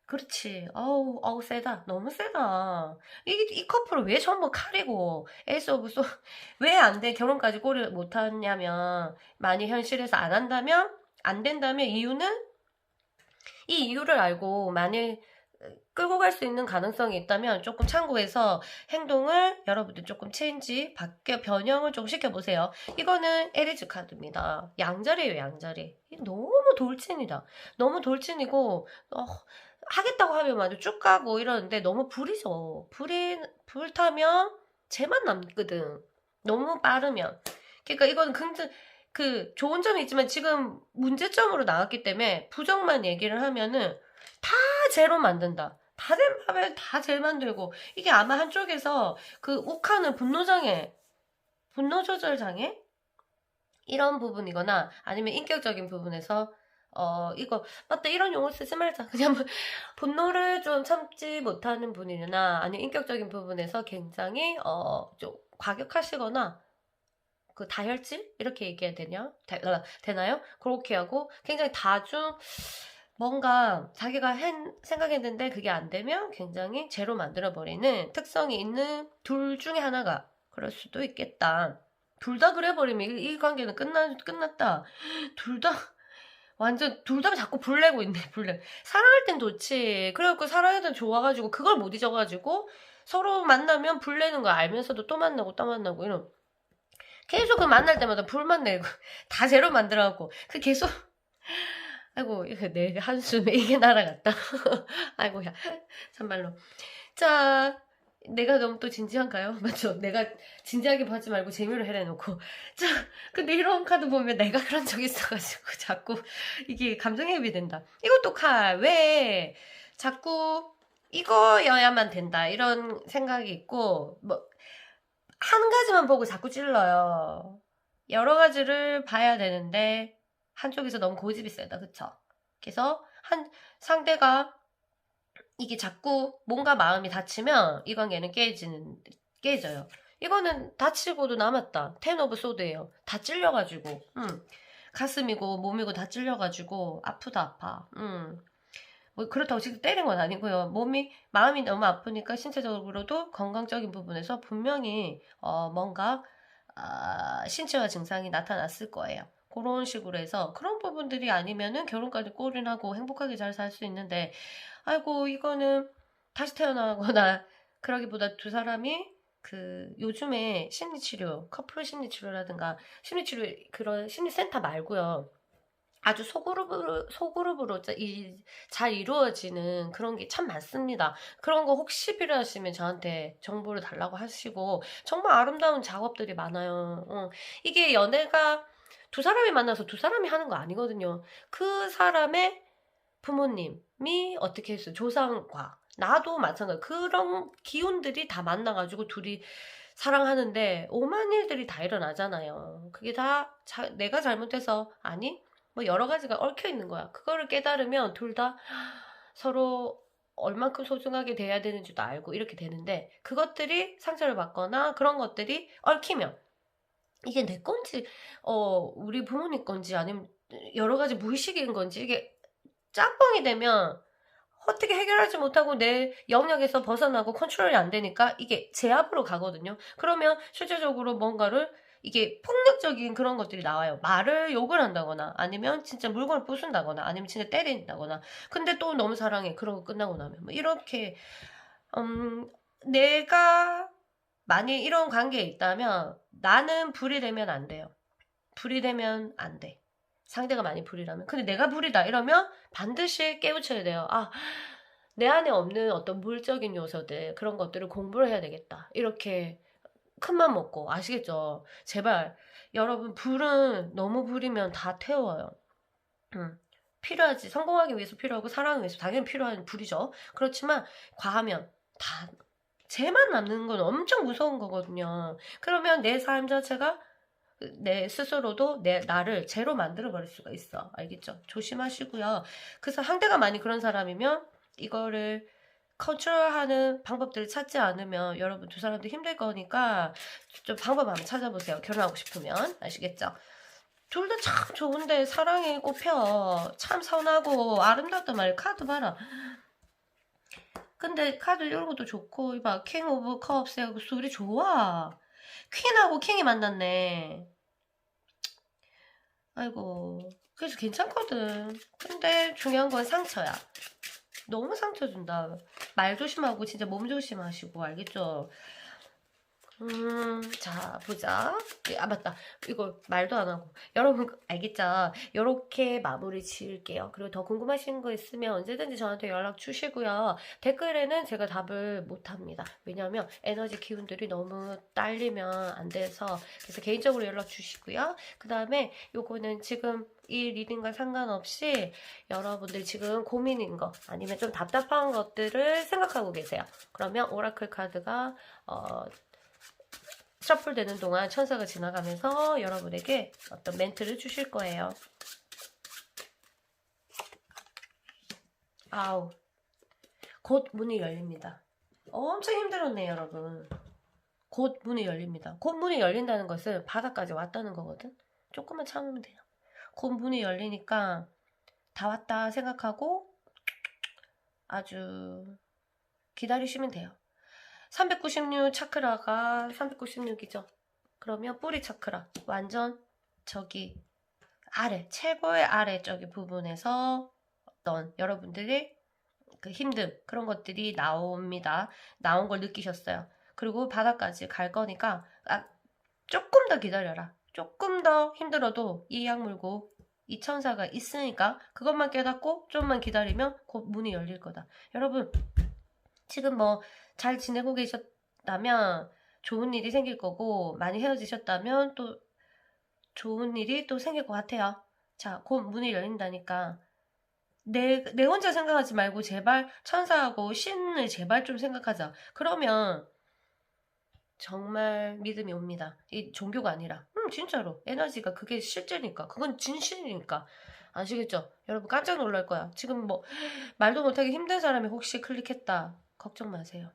그렇지. 아우, 세다. 너무 세다. 이 커플을 왜 전부 칼이고, 에이스 오브 소, 왜 안 돼? 결혼까지 꼬리 못 하냐면, 만약 현실에서 안 된다면 이유는? 이 이유를 알고, 만일 끌고 갈 수 있는 가능성이 있다면 조금 참고해서 행동을 여러분들 조금 변형을 좀 시켜보세요. 이거는 에리즈 카드입니다. 양자리예요, 양자리. 너무 돌진이다. 너무 돌진이고, 하겠다고 하면 맞아 쭉 가고 이러는데 너무 불이죠. 불타면 쟤만 남거든. 너무 빠르면. 그러니까 이건 좋은 점이 있지만 지금 문제점으로 나왔기 때문에 부정만 얘기를 하면은 다 제로 만든다. 다된 밥을 다 제일 만들고 이게 아마 한쪽에서 그 욱하는 분노 조절 장애 이런 부분이거나 아니면 인격적인 부분에서 이거 맞다 이런 용어 쓰지 말자 그냥 분노를 좀 참지 못하는 분이나 아니면 인격적인 부분에서 굉장히 좀 과격하시거나 그 다혈질 이렇게 얘기해야 되나요? 그렇게 하고 굉장히 뭔가 자기가 생각했는데 그게 안 되면 굉장히 제로 만들어버리는 특성이 있는 둘 중에 하나가 그럴 수도 있겠다. 둘 다 그래버리면 이 관계는 끝났다. 둘 다 자꾸 불내고 있네, 불내. 사랑할 땐 좋지. 그래갖고 사랑할 땐 좋아가지고 그걸 못 잊어가지고 서로 만나면 불내는 거 알면서도 또 만나고 이런. 계속 그 만날 때마다 불만 내고 다 제로 만들어갖고 그 계속 아이고 내 한숨에 이게 날아갔다. 아이고야 참말로. 자 내가 너무 또 진지한가요? 맞죠? 내가 진지하게 보지 말고 재미로 해내놓고. 자, 근데 이런 카드 보면 내가 그런 적 있어가지고 자꾸 이게 감정이입이 된다. 이것도 왜 자꾸 이거여야만 된다. 이런 생각이 있고, 한 가지만 보고 자꾸 찔러요. 여러 가지를 봐야 되는데, 한쪽에서 너무 고집이 세다. 그쵸? 그래서 상대가 이게 자꾸 뭔가 마음이 다치면 이 관계는 깨져요. 이거는 다치고도 남았다. 텐 오브 소드예요. 다 찔려가지고. 가슴이고 몸이고 다 찔려가지고 아프다 아파. 뭐 그렇다고 지금 때린 건 아니고요. 마음이 너무 아프니까 신체적으로도 건강적인 부분에서 분명히 뭔가 신체화 증상이 나타났을 거예요. 그런 식으로 해서 그런 부분들이 아니면은 결혼까지 골인하고 행복하게 잘 살 수 있는데 아이고 이거는 다시 태어나거나 그러기보다 두 사람이 요즘에 심리치료, 커플 심리치료라든가 심리치료 그런 심리센터 말고요. 아주 소그룹으로 잘 이루어지는 그런 게 참 많습니다. 그런 거 혹시 필요하시면 저한테 정보를 달라고 하시고 정말 아름다운 작업들이 많아요. 이게 연애가 두 사람이 만나서 두 사람이 하는 거 아니거든요. 그 사람의 부모님이 어떻게 했어요? 조상과 나도 마찬가지. 그런 기운들이 다 만나가지고 둘이 사랑하는데 오만 일들이 다 일어나잖아요. 그게 다 내가 잘못해서 아니 뭐 여러 가지가 얽혀 있는 거야. 그거를 깨달으면 둘 다 서로 얼만큼 소중하게 대해야 되는지도 알고 이렇게 되는데 그것들이 상처를 받거나 그런 것들이 얽히면 이게 내 건지 우리 부모님 건지 아니면 여러 가지 무의식인 건지 이게 짬뽕이 되면 어떻게 해결하지 못하고 내 영역에서 벗어나고 컨트롤이 안 되니까 이게 제압으로 가거든요. 그러면 실제적으로 뭔가를 이게 폭력적인 그런 것들이 나와요. 말을 욕을 한다거나 아니면 진짜 물건을 부순다거나 아니면 진짜 때린다거나 근데 또 너무 사랑해. 그러고 끝나고 나면 뭐 이렇게 내가 만약 이런 관계에 있다면 나는 불이 되면 안 돼요. 불이 되면 안 돼. 상대가 많이 불이라면. 근데 내가 불이다 이러면 반드시 깨우쳐야 돼요. 내 안에 없는 어떤 물적인 요소들 그런 것들을 공부를 해야 되겠다. 이렇게 큰맘 먹고 아시겠죠? 제발 여러분 불은 너무 불이면 다 태워요. 필요하지. 성공하기 위해서 필요하고 사랑하기 위해서 당연히 필요한 불이죠. 그렇지만 과하면 다 쟤만 남는 건 엄청 무서운 거거든요. 그러면 내 삶 자체가 내 스스로도 나를 쟤로 만들어 버릴 수가 있어. 알겠죠? 조심하시고요. 그래서 상대가 많이 그런 사람이면 이거를 컨트롤하는 방법들을 찾지 않으면 여러분 두 사람도 힘들 거니까 좀 방법 한번 찾아보세요. 결혼하고 싶으면. 아시겠죠? 둘 다 참 좋은데 사랑에 꼽혀. 참 선하고 아름답단 말이야. 카드 봐라. 근데 카드 열고도 좋고 이봐 킹 오브 컵스하고 둘이 좋아. 퀸하고 킹이 만났네. 아이고 그래서 괜찮거든. 근데 중요한 건 상처야. 너무 상처 준다. 말 조심하고 진짜 몸 조심하시고 알겠죠? 자, 보자. 아, 맞다. 이거 말도 안 하고. 여러분, 알겠죠? 요렇게 마무리 지을게요. 그리고 더 궁금하신 거 있으면 언제든지 저한테 연락 주시고요. 댓글에는 제가 답을 못 합니다. 왜냐면 에너지 기운들이 너무 딸리면 안 돼서. 그래서 개인적으로 연락 주시고요. 그 다음에 요거는 지금 이 리딩과 상관없이 여러분들 지금 고민인 거 아니면 좀 답답한 것들을 생각하고 계세요. 그러면 오라클 카드가 셔플 되는 동안 천사가 지나가면서 여러분에게 어떤 멘트를 주실 거예요. 아우, 곧 문이 열립니다. 엄청 힘들었네, 여러분. 곧 문이 열립니다. 곧 문이 열린다는 것은 바닥까지 왔다는 거거든. 조금만 참으면 돼요. 곧 문이 열리니까 다 왔다 생각하고 아주 기다리시면 돼요. 396 차크라가 396이죠. 그러면 뿌리 차크라 완전 저기 아래 최고의 아래 저기 부분에서 어떤 여러분들의 그 힘듦 그런 것들이 나옵니다. 나온 걸 느끼셨어요. 그리고 바닥까지 갈 거니까 조금 더 기다려라. 조금 더 힘들어도 이 약물고 이 천사가 있으니까 그것만 깨닫고 좀만 기다리면 곧 문이 열릴 거다. 여러분 지금 뭐 잘 지내고 계셨다면 좋은 일이 생길 거고 많이 헤어지셨다면 또 좋은 일이 또 생길 것 같아요. 자, 곧 문이 열린다니까 내 혼자 생각하지 말고 제발 천사하고 신을 제발 좀 생각하자. 그러면 정말 믿음이 옵니다. 이 종교가 아니라 진짜로 에너지가 그게 실제니까 그건 진실이니까 아시겠죠? 여러분 깜짝 놀랄 거야. 지금 뭐 말도 못하기 힘든 사람이 혹시 클릭했다. 걱정 마세요.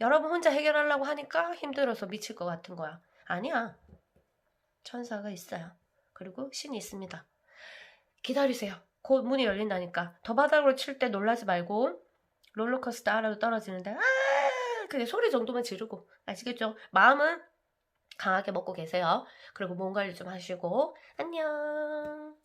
여러분 혼자 해결하려고 하니까 힘들어서 미칠 것 같은 거야. 아니야. 천사가 있어요. 그리고 신이 있습니다. 기다리세요. 곧 문이 열린다니까. 더 바닥으로 칠 때 놀라지 말고 롤러코스터 아래로 떨어지는데 그게 소리 정도만 지르고 아시겠죠? 마음은 강하게 먹고 계세요. 그리고 몸 관리 좀 하시고 안녕.